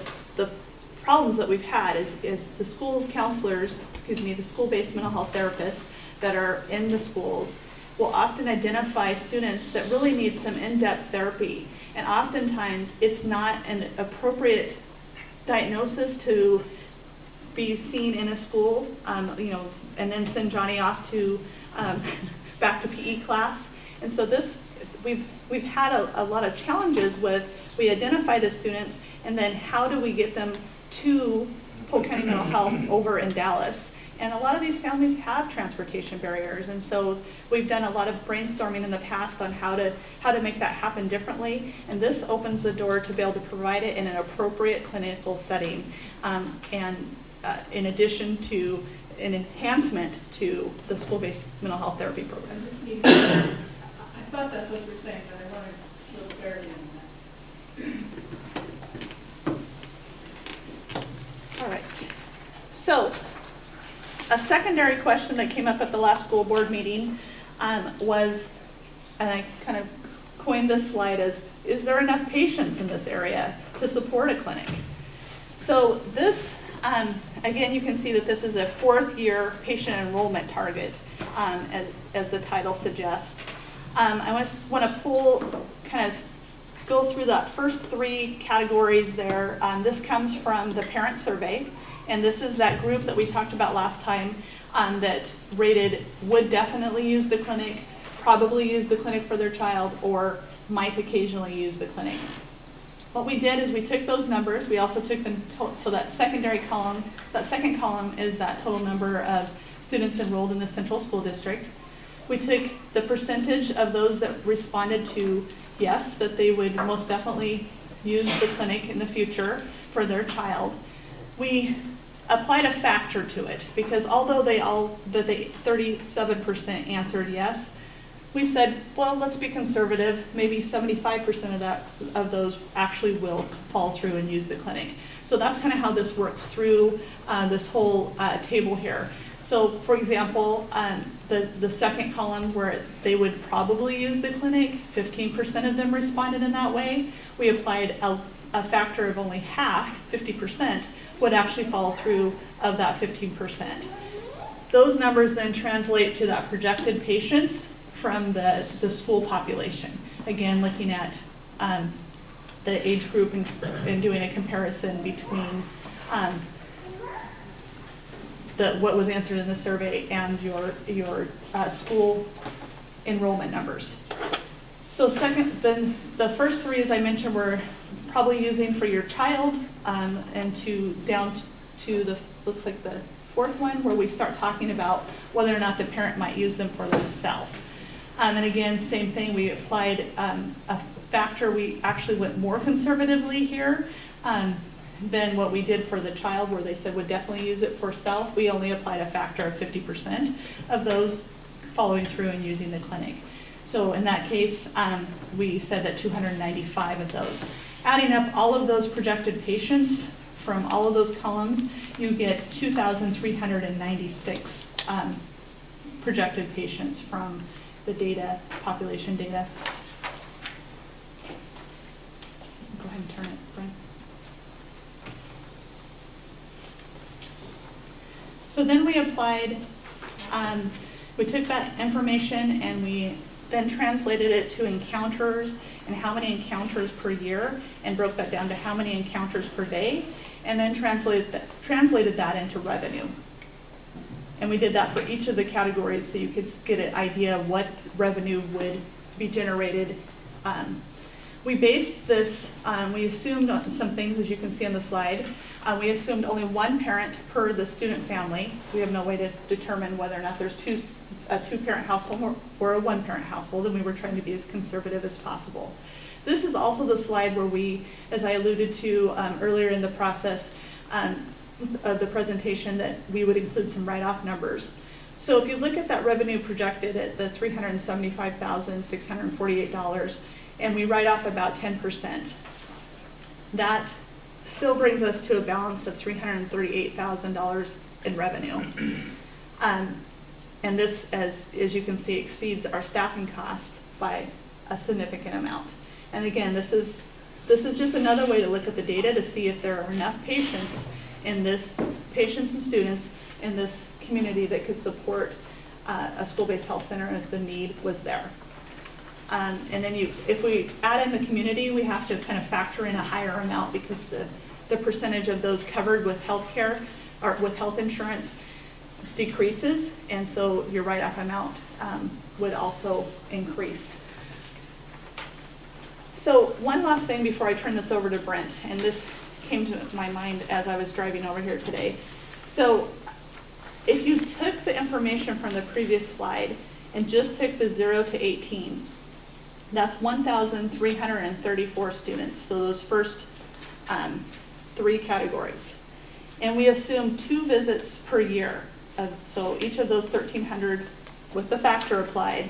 problems that we've had is the school counselors, the school-based mental health therapists that are in the schools will often identify students that really need some in-depth therapy. And oftentimes it's not an appropriate diagnosis to be seen in a school, you know, and then send Johnny off to back to PE class. And so we've had a lot of challenges with, we identify the students and then how do we get them to Polk County Mental Health over in Dallas. And a lot of these families have transportation barriers, and so we've done a lot of brainstorming in the past on how to make that happen differently. And this opens the door to be able to provide it in an appropriate clinical setting, in addition to an enhancement to the school-based mental health therapy program. I thought that's what you were saying, but I want to little clarity on that. All right. So, a secondary question that came up at the last school board meeting was, and I kind of coined this slide as, is there enough patients in this area to support a clinic? So this, again, you can see that this is a 4th year patient enrollment target, as the title suggests. I want to go through that first 3 categories there. This comes from the parent survey. And this is that group that we talked about last time that rated would definitely use the clinic, probably use the clinic for their child, or might occasionally use the clinic. What we did is we took those numbers, we also took them, so that secondary column, that second column is that total number of students enrolled in the Central School District. We took the percentage of those that responded to yes, that they would most definitely use the clinic in the future for their child. We applied a factor to it because although they 37% answered yes, we said, well, let's be conservative. Maybe 75% of those actually will fall through and use the clinic. So that's kind of how this works through this whole table here. So, for example, the second column where they would probably use the clinic, 15% of them responded in that way. We applied a factor of only half, 50%, would actually follow through of that 15%. Those numbers then translate to that projected patients from the school population. Again, looking at the age group and doing a comparison between what was answered in the survey and your school enrollment numbers. So then the first 3, as I mentioned, were probably using for your child, and down to the, looks like the 4th one, where we start talking about whether or not the parent might use them for themselves. And again, same thing, we applied a factor. We actually went more conservatively here than what we did for the child, where they said would definitely use it for self. We only applied a factor of 50% of those following through and using the clinic. So in that case, we said that 295 of those. Adding up all of those projected patients from all of those columns, you get 2,396 projected patients from the data, population data. So then we applied, we took that information and we then translated it to encounters and how many encounters per year, and broke that down to how many encounters per day, and then translated that into revenue. And we did that for each of the categories so you could get an idea of what revenue would be generated. We based this, we assumed some things, as you can see on the slide. We assumed only one parent per the student family, so we have no way to determine whether or not there's a two-parent household or a one-parent household, and we were trying to be as conservative as possible. This is also the slide where we, as I alluded to earlier in the process of the presentation, that we would include some write-off numbers. So if you look at that revenue projected at the $375,648, and we write off about 10%, that still brings us to a balance of $338,000 in revenue. And this, as you can see, exceeds our staffing costs by a significant amount. And again, this is just another way to look at the data to see if there are enough patients and students in this community that could support a school-based health center if the need was there. And then if we add in the community, we have to kind of factor in a higher amount because the percentage of those covered with health care or with health insurance decreases, and so your write-off amount would also increase. So one last thing before I turn this over to Brent, and this came to my mind as I was driving over here today. So if you took the information from the previous slide and just took the 0 to 18, that's 1,334 students, so those first 3 categories. And we assume 2 visits per year. So each of those 1,300, with the factor applied,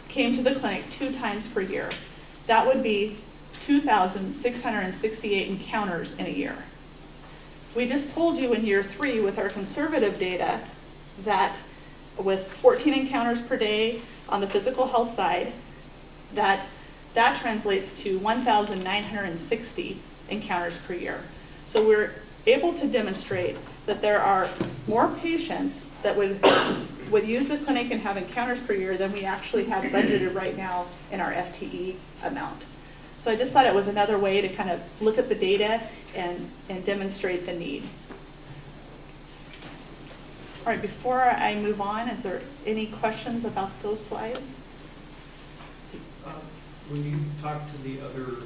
came to the clinic 2 times per year. That would be 2,668 encounters in a year. We just told you in year 3 with our conservative data that with 14 encounters per day on the physical health side, that translates to 1,960 encounters per year. So we're able to demonstrate that there are more patients that would use the clinic and have encounters per year than we actually have budgeted right now in our FTE amount. So I just thought it was another way to kind of look at the data and demonstrate the need. All right, before I move on, is there any questions about those slides? When you talk to the other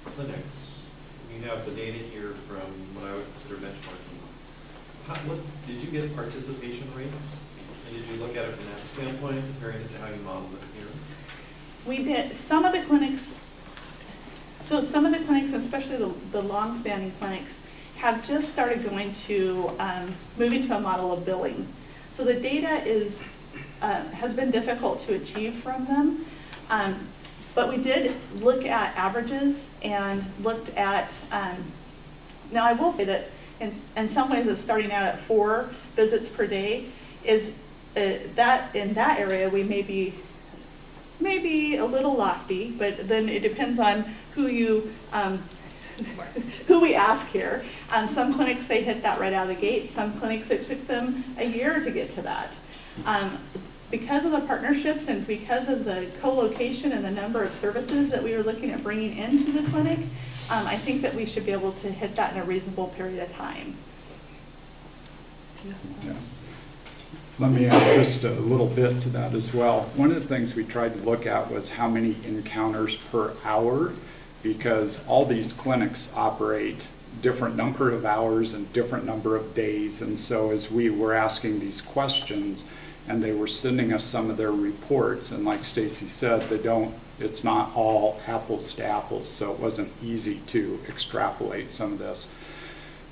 clinics, you have the data here from what I would consider benchmarking. Did you get participation rates? And did you look at it from that standpoint, comparing it to how you modeled it here? We did. Some of the clinics, especially the long-standing clinics, have just started going to, moving to a model of billing. So the data has been difficult to achieve from them. But we did look at averages and looked at, now I will say that in some ways of starting out at 4 visits per day is that in that area we may be a little lofty, but then it depends on who we ask here. Some clinics, they hit that right out of the gate. Some clinics, it took them a year to get to that. Because of the partnerships and because of the co-location and the number of services that we were looking at bringing into the clinic, I think that we should be able to hit that in a reasonable period of time. Yeah. Let me add just a little bit to that as well. One of the things we tried to look at was how many encounters per hour, because all these clinics operate different number of hours and different number of days. And so as we were asking these questions and they were sending us some of their reports, and like Stacy said, it's not all apples to apples, so it wasn't easy to extrapolate some of this.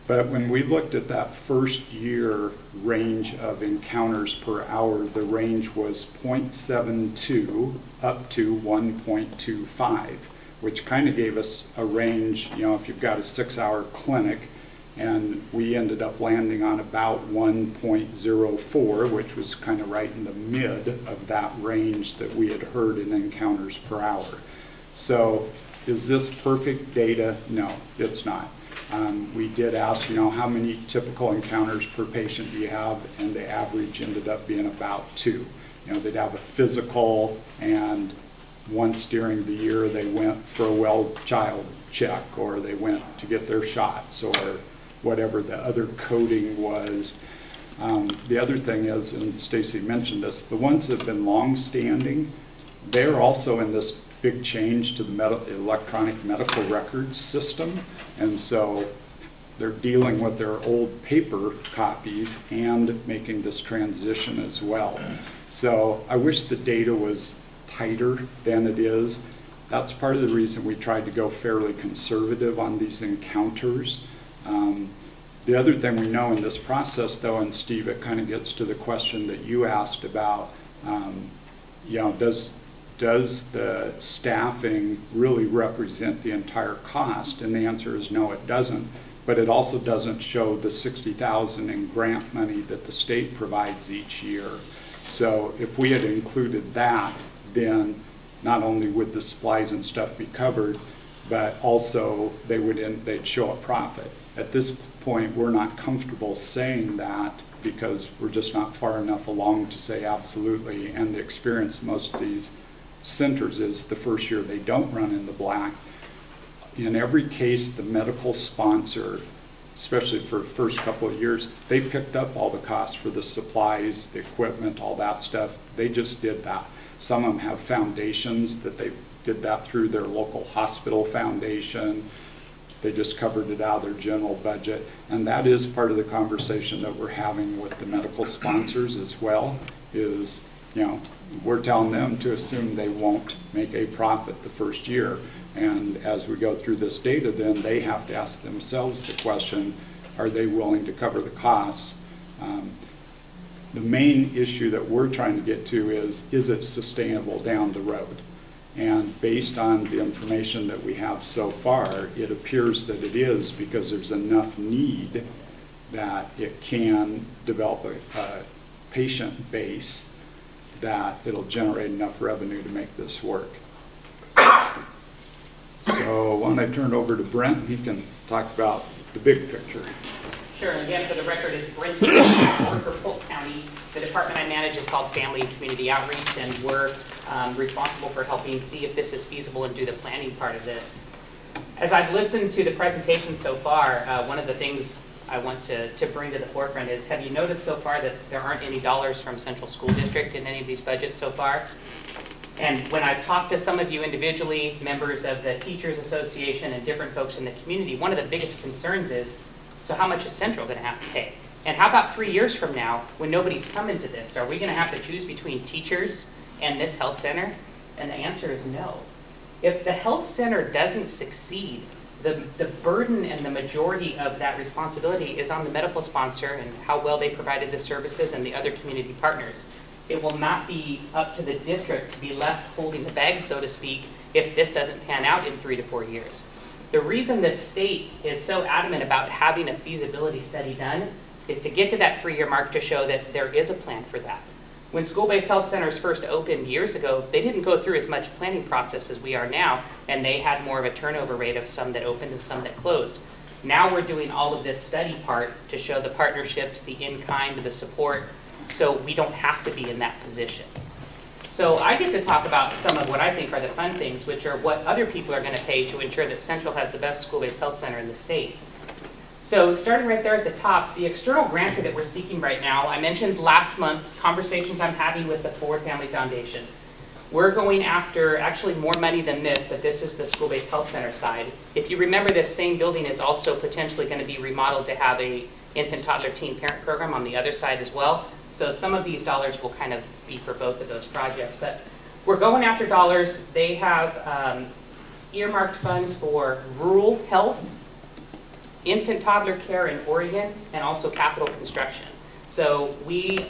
But when we looked at that first year range of encounters per hour, the range was 0.72 up to 1.25, which kind of gave us a range, if you've got a 6-hour clinic, and we ended up landing on about 1.04, which was kind of right in the mid of that range that we had heard in encounters per hour. So is this perfect data? No, it's not. We did ask, how many typical encounters per patient do you have? And the average ended up being about 2. They'd have a physical, and once during the year they went for a well-child check, or they went to get their shots, or whatever the other coding was. The other thing is, and Stacy mentioned this, the ones that have been long-standing, they're also in this big change to the electronic medical records system, and so they're dealing with their old paper copies and making this transition as well. So I wish the data was tighter than it is. That's part of the reason we tried to go fairly conservative on these encounters. The other thing we know in this process, though, and Steve, it kind of gets to the question that you asked about, does the staffing really represent the entire cost? And the answer is no, it doesn't. But it also doesn't show the $60,000 in grant money that the state provides each year. So if we had included that, then not only would the supplies and stuff be covered, but also they'd show a profit. At this point, we're not comfortable saying that because we're just not far enough along to say absolutely. And the experience of most of these centers is the first year they don't run in the black. In every case, the medical sponsor, especially for the first couple of years, they picked up all the costs for the supplies, the equipment, all that stuff. They just did that. Some of them have foundations that they did that through their local hospital foundation. They just covered it out of their general budget. And that is part of the conversation that we're having with the medical sponsors as well, is, we're telling them to assume they won't make a profit the first year. And as we go through this data, then they have to ask themselves the question, are they willing to cover the costs? The main issue that we're trying to get to is it sustainable down the road? And based on the information that we have so far, it appears that it is, because there's enough need that it can develop a patient base that it'll generate enough revenue to make this work. So why don't I turn it over to Brent, he can talk about the big picture. Sure, and again, for the record, it's Brent for Polk County. The department I manage is called Family and Community Outreach, and we're responsible for helping see if this is feasible and do the planning part of this. As I've listened to the presentation so far, one of the things I want to bring to the forefront is, have you noticed so far that there aren't any dollars from Central School District in any of these budgets so far? And when I've talked to some of you individually, members of the Teachers Association and different folks in the community, one of the biggest concerns is, so how much is Central going to have to pay? And how about 3 years from now, when nobody's coming to this? Are we going to have to choose between teachers and this health center? And the answer is no. If the health center doesn't succeed, the burden and the majority of that responsibility is on the medical sponsor and how well they provided the services and the other community partners. It will not be up to the district to be left holding the bag, so to speak, if this doesn't pan out in 3 to 4 years. The reason the state is so adamant about having a feasibility study done is to get to that 3-year mark to show that there is a plan for that. When school-based health centers first opened years ago, they didn't go through as much planning process as we are now, and they had more of a turnover rate of some that opened and some that closed. Now we're doing all of this study part to show the partnerships, the in-kind, the support, so we don't have to be in that position. So I get to talk about some of what I think are the fun things, which are what other people are going to pay to ensure that Central has the best school-based health center in the state. So starting right there at the top, the external grantor that we're seeking right now, I mentioned last month conversations I'm having with the Ford Family Foundation. We're going after actually more money than this, but this is the school-based health center side. If you remember, this same building is also potentially going to be remodeled to have a infant, toddler, teen parent program on the other side as well. So some of these dollars will kind of be for both of those projects. But we're going after dollars. They have earmarked funds for rural health, infant toddler care in Oregon, and also capital construction. So we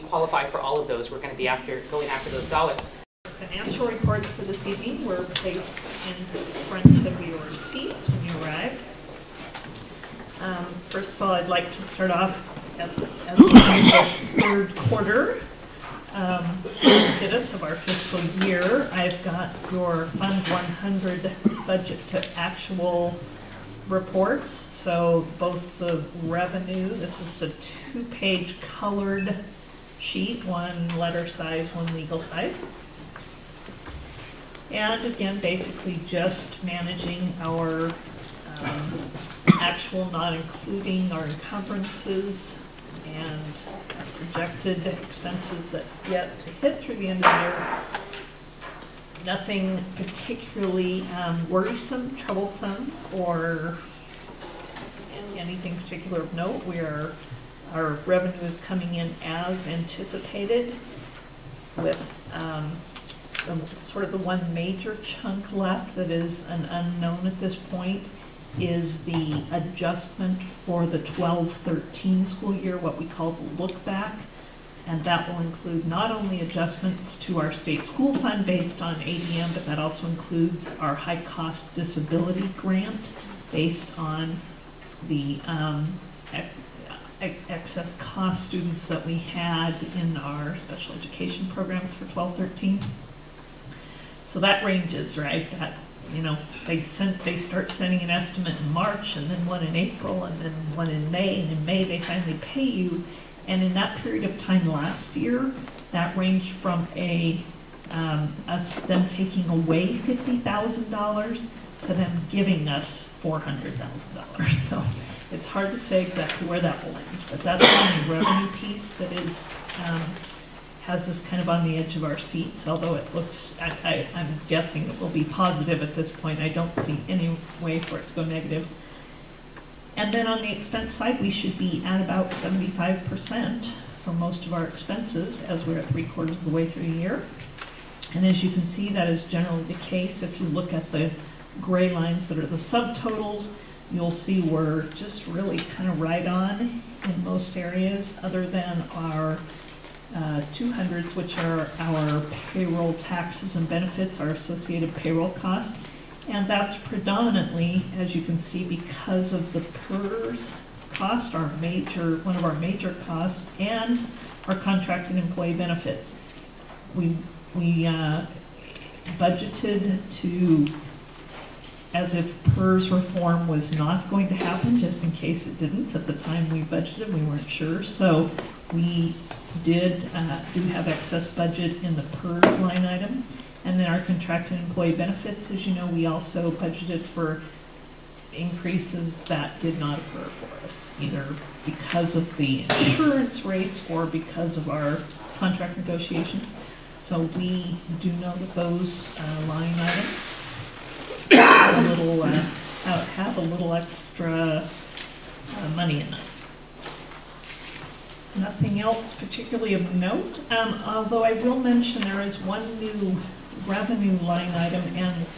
qualify for all of those. We're going to be going after those dollars. Financial reports for this evening were placed in front of your seats when you arrived. First of all, I'd like to start off as the third quarter status of our fiscal year. I've got your Fund 100 budget to actual reports. So both the revenue, this is the 2-page colored sheet, 1 letter size, 1 legal size. And again, basically just managing our actual, not including our encumbrances and projected expenses that yet to hit through the end of the year. Nothing particularly worrisome, troublesome, or anything particular of note. Our revenue is coming in as anticipated, with sort of the one major chunk left that is an unknown at this point is the adjustment for the 12-13 school year, what we call the look back. And that will include not only adjustments to our state school fund based on ADM, but that also includes our high cost disability grant based on the excess cost students that we had in our special education programs for 12-13. So that ranges, right? That, you know, they start sending an estimate in March, and then one in April, and then one in May, and in May they finally pay you. And in that period of time last year, that ranged from them taking away $50,000 to them giving us $400,000. So it's hard to say exactly where that will land, but that's the only revenue piece that is has us kind of on the edge of our seats. Although it looks, I'm guessing it will be positive at this point. I don't see any way for it to go negative. And then on the expense side, we should be at about 75% for most of our expenses, as we're at 3/4 of the way through the year. And as you can see, that is generally the case. If you look at the gray lines that are the subtotals, you'll see we're just really kind of right on in most areas, other than our 200s, which are our payroll taxes and benefits, our associated payroll costs. And that's predominantly, as you can see, because of the PERS cost, one of our major costs, and our contracted employee benefits. We budgeted to, as if PERS reform was not going to happen, just in case it didn't. At the time we budgeted, we weren't sure. So we do have excess budget in the PERS line item. And then our contracted employee benefits, as you know, we also budgeted for increases that did not occur for us, either because of the insurance rates or because of our contract negotiations. So we do know that those line items have a little extra money in them. Nothing else particularly of note, although I will mention there is one new revenue line item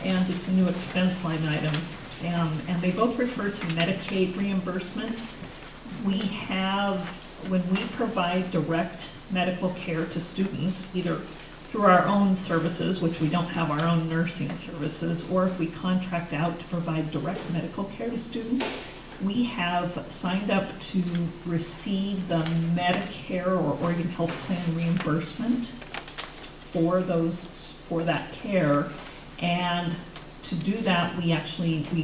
and it's a new expense line item, and they both refer to Medicaid reimbursement. We have, when we provide direct medical care to students, either through our own services, which we don't have our own nursing services, or if we contract out to provide direct medical care to students, we have signed up to receive the Medicare or Oregon Health Plan reimbursement for that care. And to do that, we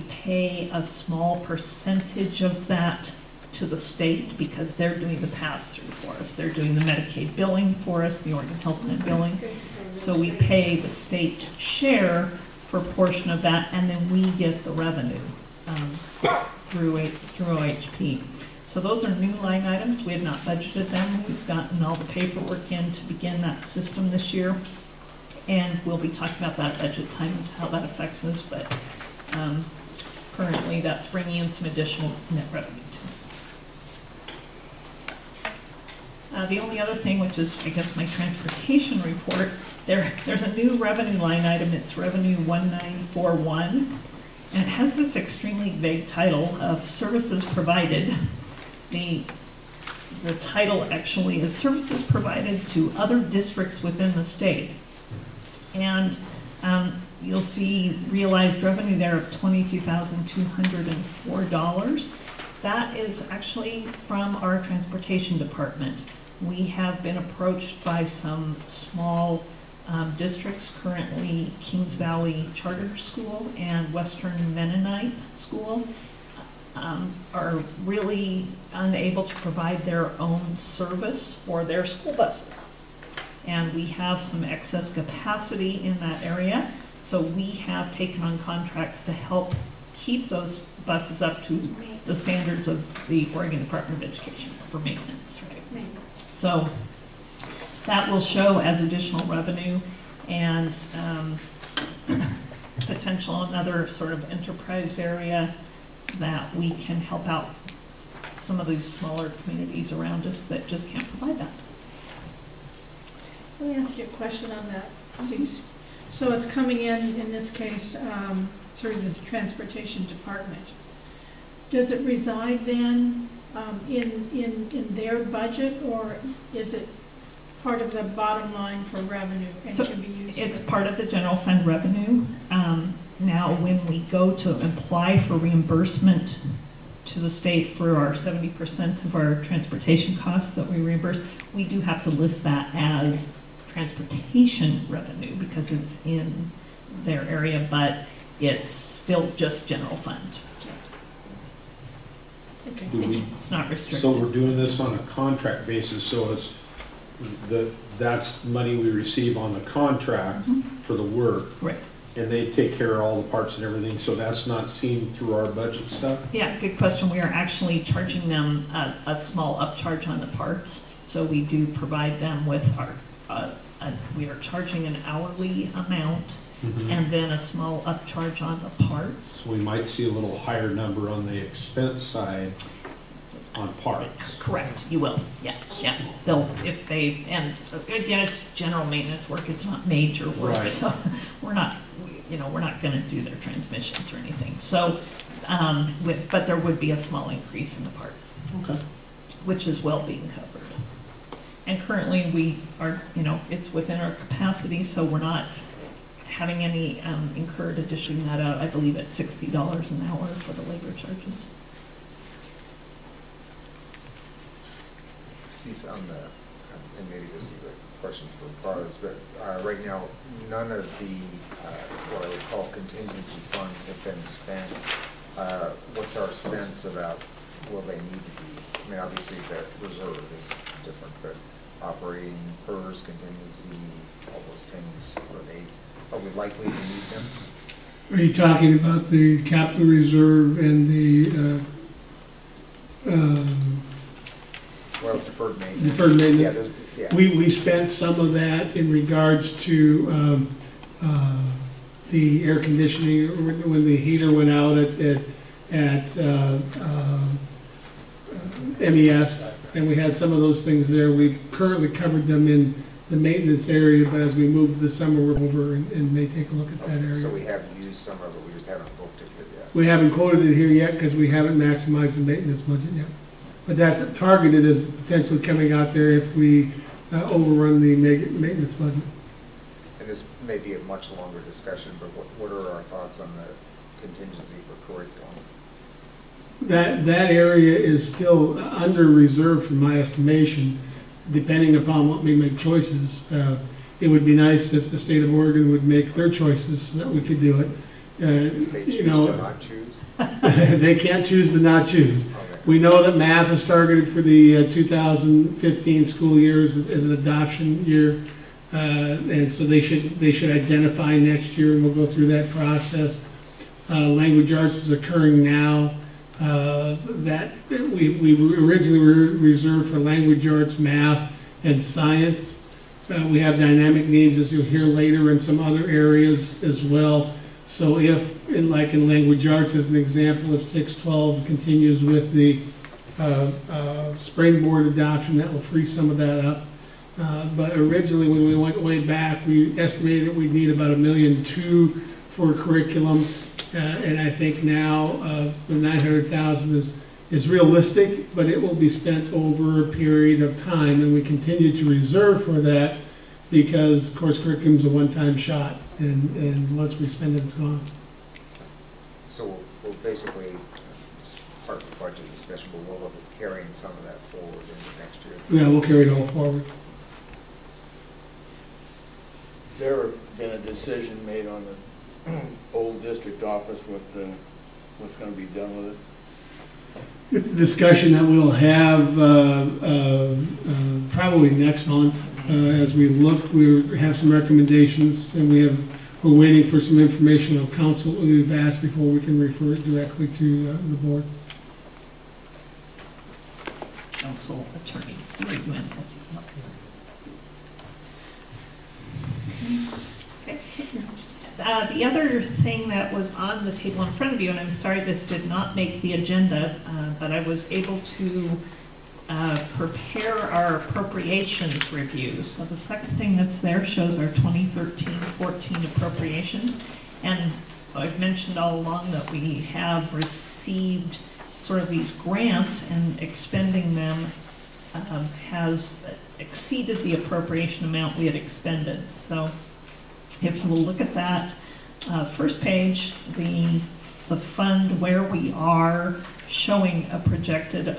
pay a small percentage of that to the state, because they're doing the pass-through for us. They're doing the Medicaid billing for us, the Oregon Health Plan billing. So we pay the state share for a portion of that, and then we get the revenue through OHP. So those are new line items. We have not budgeted them. We've gotten all the paperwork in to begin that system this year. And we'll be talking about that at budget time, how that affects us. But currently that's bringing in some additional net revenue to us. The only other thing, which is, I guess, my transportation report, there's a new revenue line item. It's revenue 1941. And it has this extremely vague title of services provided. The title actually is services provided to other districts within the state. And you'll see realized revenue there of $22,204. That is actually from our transportation department. We have been approached by some small districts, currently Kings Valley Charter School and Western Mennonite School, are really unable to provide their own service for their school buses. And we have some excess capacity in that area, so we have taken on contracts to help keep those buses up to the standards of the Oregon Department of Education for maintenance, right? So that will show as additional revenue and potential another sort of enterprise area that we can help out some of these smaller communities around us that just can't provide that. Let me ask you a question on that. So it's coming in this case, through the transportation department. Does it reside then in their budget, or is it part of the bottom line for revenue and So can be used? it's part of the general fund revenue. Now, when we go to apply for reimbursement to the state for our 70% of our transportation costs that we reimburse, we do have to list that as transportation revenue because it's in their area, but it's still just general fund. Okay. It's not restricted. So we're doing this on a contract basis, so it's that's money we receive on the contract for the work. Right. And they take care of all the parts and everything, so that's not seen through our budget stuff? Yeah, good question. We are actually charging them a small upcharge on the parts. So we do provide them with we are charging an hourly amount and then a small upcharge on the parts. So we might see a little higher number on the expense side on parts. Correct, you will, yeah. They'll, if they, and again, it's general maintenance work, it's not major work, Right. so we're not gonna do their transmissions or anything. So, but there would be a small increase in the parts. Okay. Which is well being covered. And currently we are, it's within our capacity, so we're not having any incurred addition that out, I believe at $60 an hour for the labor charges. See on the, and maybe this is a question for Carlos, but right now, none of the, what I would call contingency funds have been spent. What's our sense about will they need to be? I mean, obviously the reserve is different, but operating, PERS, contingency, all those things, are we likely to need them? Are you talking about the capital reserve and the well, deferred maintenance. Deferred maintenance. Yeah, We spent some of that in regards to the air conditioning when the heater went out at MES, and we had some of those things there. We've currently covered them in the maintenance area, but as we move this summer, we're over and may take a look at that area. So we have used some of it, we just haven't booked it yet. We haven't quoted it here yet because we haven't maximized the maintenance budget yet. But that's targeted as potentially coming out there if we overrun the maintenance budget. And this may be a much longer discussion, but what are our thoughts on the contingency for curriculum? That area is still under reserve from my estimation, depending upon what we make choices. It would be nice if the state of Oregon would make their choices so that we could do it. They choose to not choose? They can't choose to not choose. We know that math is targeted for the 2015 school year as an adoption year, and so they should identify next year, and we'll go through that process. Language arts is occurring now. That we originally reserved for language arts, math, and science. We have dynamic needs, as you'll hear later, in some other areas as well. So if, like in language arts as an example, if 612 continues with the springboard adoption, that will free some of that up. But originally, when we went way back, we estimated we'd need about $1.2 million for curriculum. And I think now the $900,000 is realistic, but it will be spent over a period of time. And we continue to reserve for that because, of course, curriculum is a one-time shot. And once we spend it, it's gone. So we'll basically, as part of the budget discussion, we'll look at carrying some of that forward into next year. Yeah, we'll carry it all forward. Has there been a decision made on the old district office with what's going to be done with it? It's a discussion that we'll have probably next month. As we look, we have some recommendations, and we're waiting for some information of council that we've asked before we can refer it directly to the board. Council attorney, Stuart Nguyen has come up. Okay. The other thing that was on the table in front of you, and I'm sorry this did not make the agenda, but I was able to prepare our appropriations review. So the second thing that's there shows our 2013-14 appropriations. And I've mentioned all along that we have received sort of these grants, and expending them has exceeded the appropriation amount we had expended. So if you will look at that first page, the fund where we are showing a projected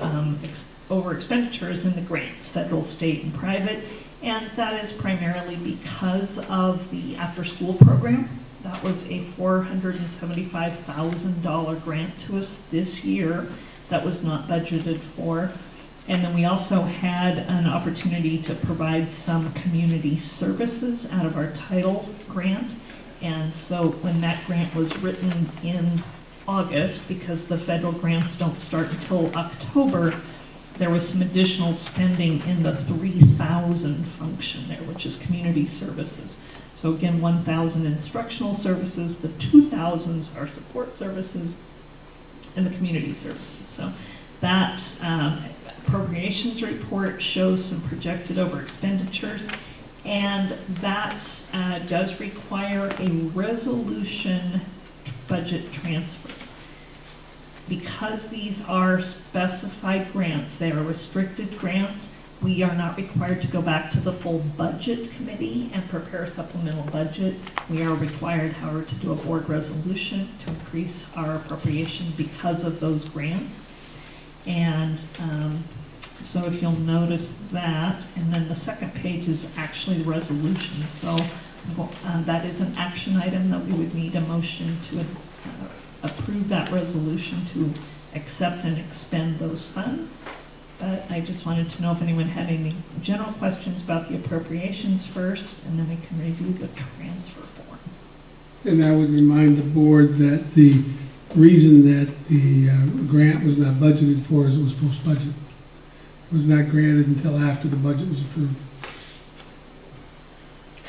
over expenditures in the grants, federal, state, and private, and that is primarily because of the after-school program. That was a $475,000 grant to us this year that was not budgeted for. And then we also had an opportunity to provide some community services out of our title grant. And so when that grant was written in August, because the federal grants don't start until October, there was some additional spending in the 3,000 function there, which is community services. So again, 1,000 instructional services, the 2,000s are support services, and the community services. So that appropriations report shows some projected over expenditures, and that does require a resolution budget transfer. Because these are specified grants, they are restricted grants, we are not required to go back to the full budget committee and prepare a supplemental budget. We are required, however, to do a board resolution to increase our appropriation because of those grants. And so if you'll notice that, and then the second page is actually the resolution. So that is an action item that we would need a motion to approve that resolution to accept and expend those funds. But I just wanted to know if anyone had any general questions about the appropriations first, and then we can review the transfer form. And I would remind the board that the reason that the grant was not budgeted for is it was post-budget. It was not granted until after the budget was approved.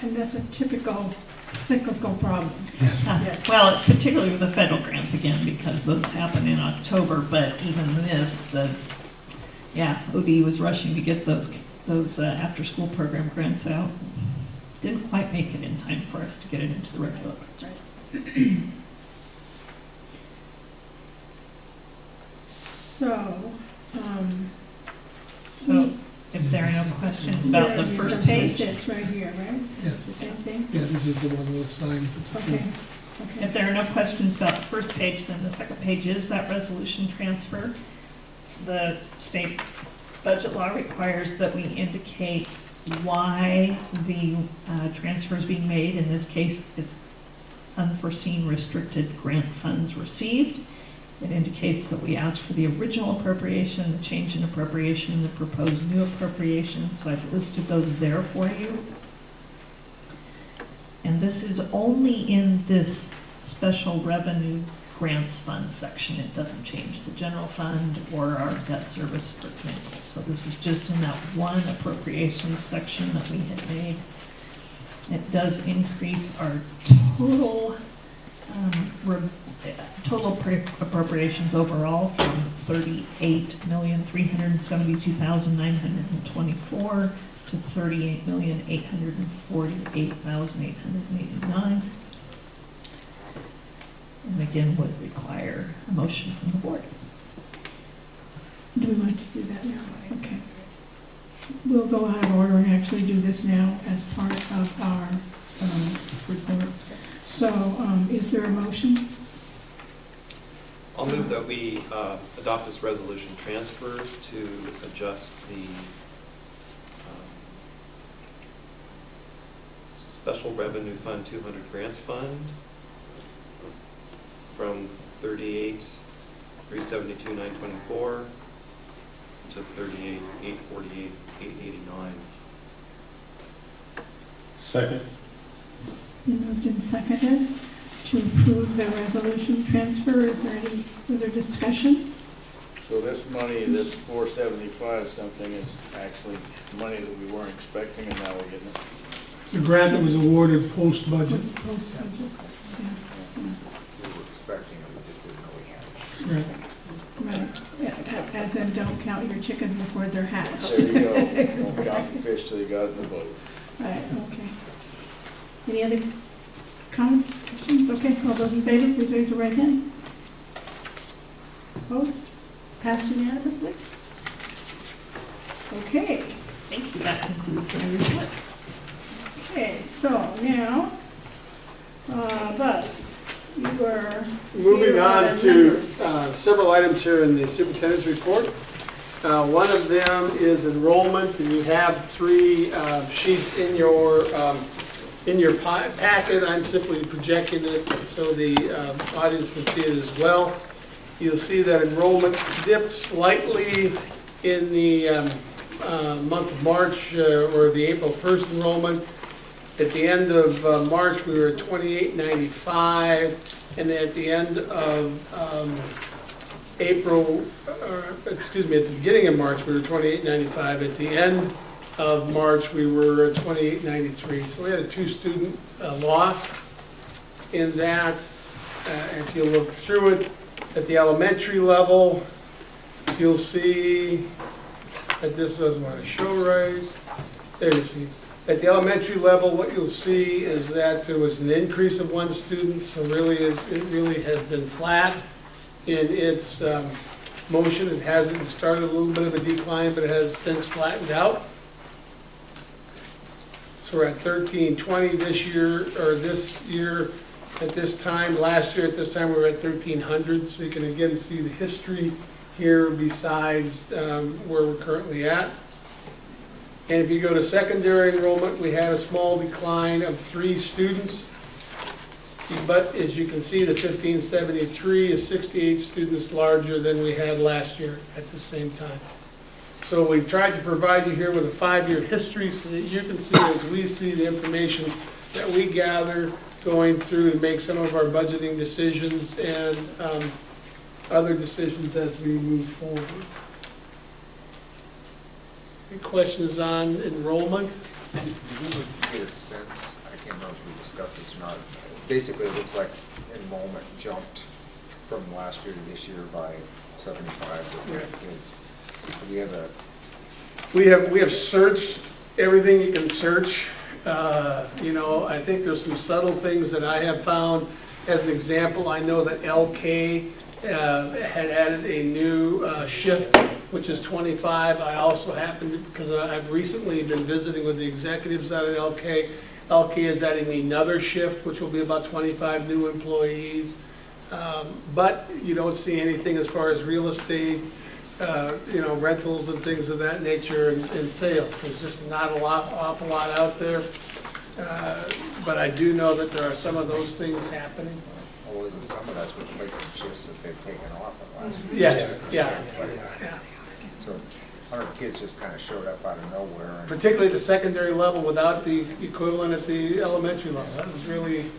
And that's a typical cyclical problem. Yes. Yes. Well, it's particularly with the federal grants again, because those happen in October, but even this, OD was rushing to get those after-school program grants out. Didn't quite make it in time for us to get it into the regular budget. So, if there are no questions about the first page. It's right here, right? Yes. The same thing? Yeah, this is the one we'll sign. Okay. If there are no questions about the first page, then the second page is that resolution transfer. The state budget law requires that we indicate why the transfer is being made. In this case, it's unforeseen restricted grant funds received. It indicates that we asked for the original appropriation, the change in appropriation, and the proposed new appropriation. So I've listed those there for you. And this is only in this special revenue grants fund section. It doesn't change the general fund or our debt service, for example. So this is just in that one appropriations section that we had made. It does increase our total appropriations overall from $38,372,924 to $38,848,889. And again, would require a motion from the board. Do we want to do that now? Okay. We'll go out of order and actually do this now as part of our report. So, is there a motion? I'll move that we adopt this resolution transfer to adjust the Special Revenue Fund 200 Grants Fund from 38 $372,924 to $38,848, $889. Second. Been moved and seconded to approve the resolution transfer. Is there any further discussion? So this money, this 475 something is actually money that we weren't expecting and now we're getting it. The grant that was awarded post-budget. Post-budget. We were expecting it, we just didn't know we had it. Right. Yeah, as in, don't count your chickens before they're hatched. There you go. Don't count the fish till you got it in the boat. Right, okay. Any other comments, questions? Okay, all those in favor, please raise your right hand. Opposed? Passed unanimously? Okay, Thank you. That concludes my report. okay, so now, Buzz, you were... Moving on to several items here in the superintendent's report. One of them is enrollment, and you have three sheets in your packet. I'm simply projecting it so the audience can see it as well. You'll see that enrollment dipped slightly in the month of March, or the April 1st enrollment. At the end of March, we were at 2895, and at the end of April, excuse me, at the beginning of March, we were 2895. At the end of March, we were at 2893. So we had a 2-student loss in that. If you look through it, at the elementary level, you'll see that this doesn't want to show right. There you see. At the elementary level, what you'll see is that there was an increase of 1 student, so it really has been flat in its motion. It hasn't started a little bit of a decline, but it has since flattened out. So we're at 1320 this year, or this year at this time. Last year at this time we were at 1300, so you can again see the history here besides where we're currently at. And if you go to secondary enrollment, we had a small decline of 3 students. But as you can see, the 1573 is 68 students larger than we had last year at the same time. So we've tried to provide you here with a 5-year history so that you can see, as we see the information that we gather going through to make some of our budgeting decisions and other decisions as we move forward. Any questions on enrollment? Did we get a sense, I can't remember if we discussed this or not, basically it looks like enrollment jumped from last year to this year by 75 kids. Do we have a... We have searched everything you can search. You know, I think there's some subtle things that I have found. As an example, I know that LK had added a new shift, which is 25. I also happened to, because I've recently been visiting with the executives out at LK. LK is adding another shift, which will be about 25 new employees. But you don't see anything as far as real estate, you know, rentals and things of that nature, and sales. There's just not an awful lot out there. But I do know that there are some of those things happening. Oh, isn't some of that's what makes the shifts that they've taken off of last year? Yes, yeah. So 100 kids just kind of showed up out of nowhere. And particularly at the secondary level without the equivalent at the elementary level. That was really,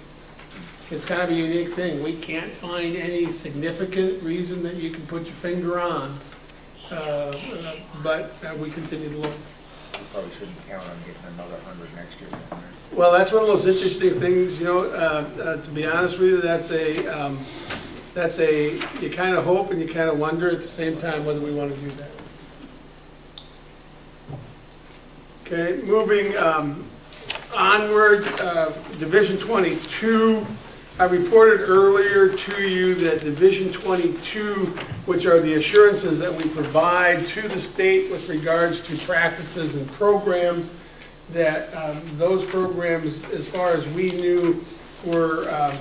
it's kind of a unique thing. We can't find any significant reason that you can put your finger on, but we continue to look. We probably shouldn't count on getting another 100 next year. Well, that's one of those interesting things, you know, to be honest with you, that's a, you kind of hope and you kind of wonder at the same time whether we want to do that. Okay, moving onward, Division 22. I reported earlier to you that Division 22, which are the assurances that we provide to the state with regards to practices and programs, that those programs, as far as we knew, were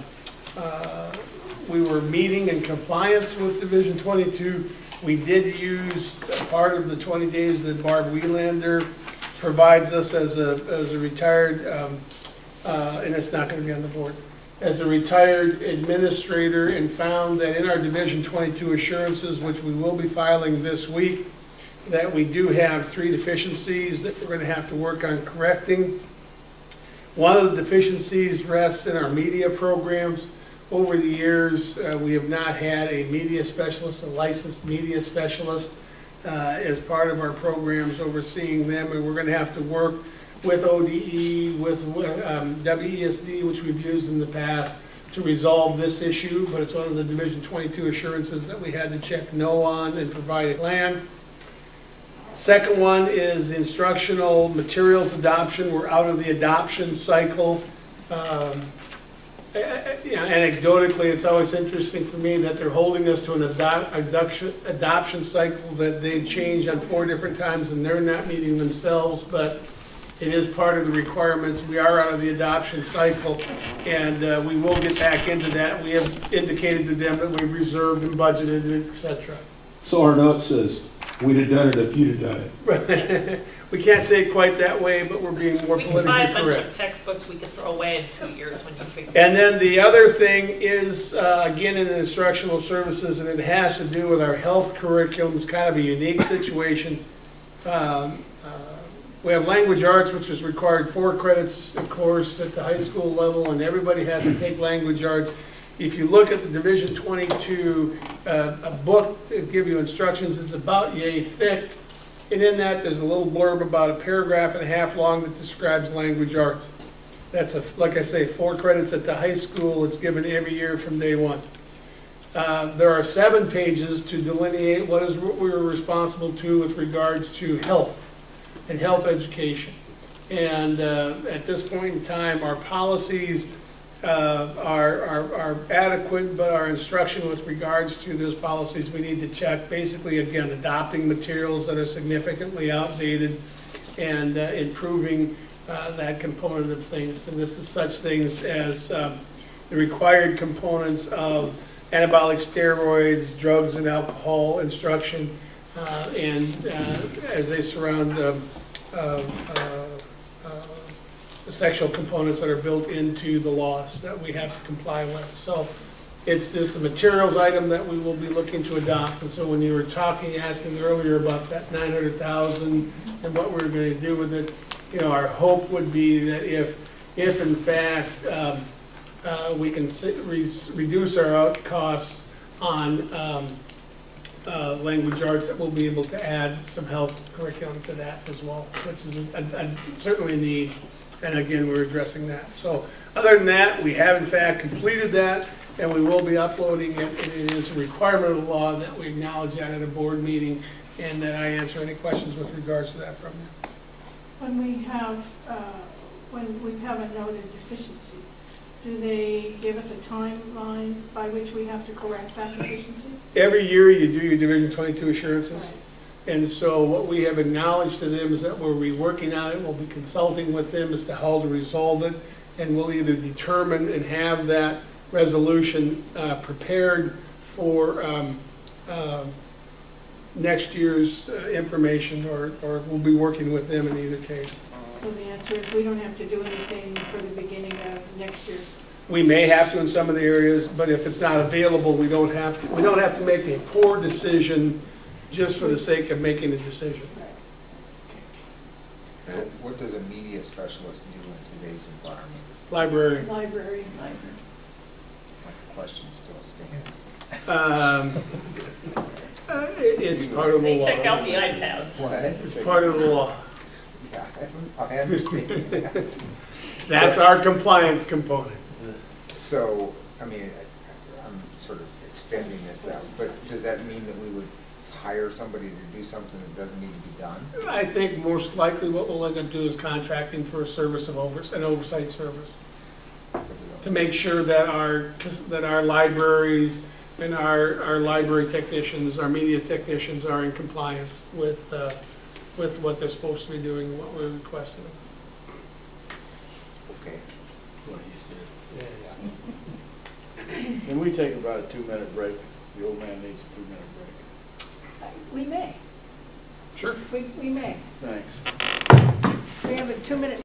we were meeting in compliance with Division 22. We did use part of the 20 days that Barb Wielander provides us as a retired, and it's not going to be on the board. as a retired administrator and found that in our Division 22 assurances, which we will be filing this week, that we do have 3 deficiencies that we're going to have to work on correcting. One of the deficiencies rests in our media programs. Over the years, we have not had a media specialist, a licensed media specialist, as part of our programs overseeing them, and we're going to have to work with ODE, with WESD, which we've used in the past, to resolve this issue, but it's one of the Division 22 assurances that we had to check no on and provide a plan. Second one is instructional materials adoption. We're out of the adoption cycle. Anecdotally, it's always interesting for me that they're holding us to an adoption cycle that they've changed on 4 different times, and they're not meeting themselves, but it is part of the requirements. We are out of the adoption cycle, and we will get back into that. We have indicated to them that we've reserved and budgeted, etc. So our note says, we'd have done it if you'd have done it. We can't say it quite that way, but we're being more politically correct. We can buy a bunch of textbooks we could throw away in 2 years when you figure it out. And then the other thing is, again, in the instructional services, and it has to do with our health curriculum. It's kind of a unique situation. We have language arts, which is required 4 credits, of course, at the high school level, and everybody has to take language arts. If you look at the Division 22, a book that gives you instructions, it's about yay thick. And in that, there's a little blurb about a paragraph and a half long that describes language arts. That's, like I say, 4 credits at the high school. It's given every year from day one. There are 7 pages to delineate what we're responsible to with regards to health and health education. And at this point in time, our policies are adequate, but our instruction with regards to those policies, we need to check. Basically, again, adopting materials that are significantly outdated and improving that component of things. And this is such things as the required components of anabolic steroids, drugs and alcohol instruction, and as they surround the sexual components that are built into the laws that we have to comply with. So it's just a materials item that we will be looking to adopt. And so when you were asking earlier about that $900,000 and what we're going to do with it, you know, our hope would be that if in fact we can reduce our out costs on language arts, that we'll be able to add some health curriculum to that as well, which is certainly a need. And again, we're addressing that. So other than that, we have in fact completed that, and we will be uploading it. And it is a requirement of the law that we acknowledge that at a board meeting, and that I answer any questions with regards to that from you. When we have a noted deficiency, do they give us a timeline by which we have to correct that deficiency? Every year you do your Division 22 assurances. Right. And so what we have acknowledged to them is that we'll be working on it, we'll be consulting with them as to how to resolve it, and we'll either determine and have that resolution prepared for next year's information, or we'll be working with them in either case. So the answer is we don't have to do anything for the beginning of next year? We may have to in some of the areas, but if it's not available, we don't have to. We don't have to make a poor decision just for the sake of making a decision. So what does a media specialist do in today's environment? Library. Library. My question still stands. It's part of the law. Check out the iPads. What? It's part of the law. Yeah, I understand. That's our compliance component. So, I mean, I'm sort of extending this out, but does that mean that we would hire somebody to do something that doesn't need to be done? I think most likely what we'll end up doing is contracting for a service of an oversight service to make sure that our libraries and our library technicians, our media technicians are in compliance with what they're supposed to be doing and what we're requesting. Okay. What he said. Yeah. Can we take about a 2-minute break? The old man needs a 2-minute break. We may. Sure. We may. Thanks. We have a 2-minute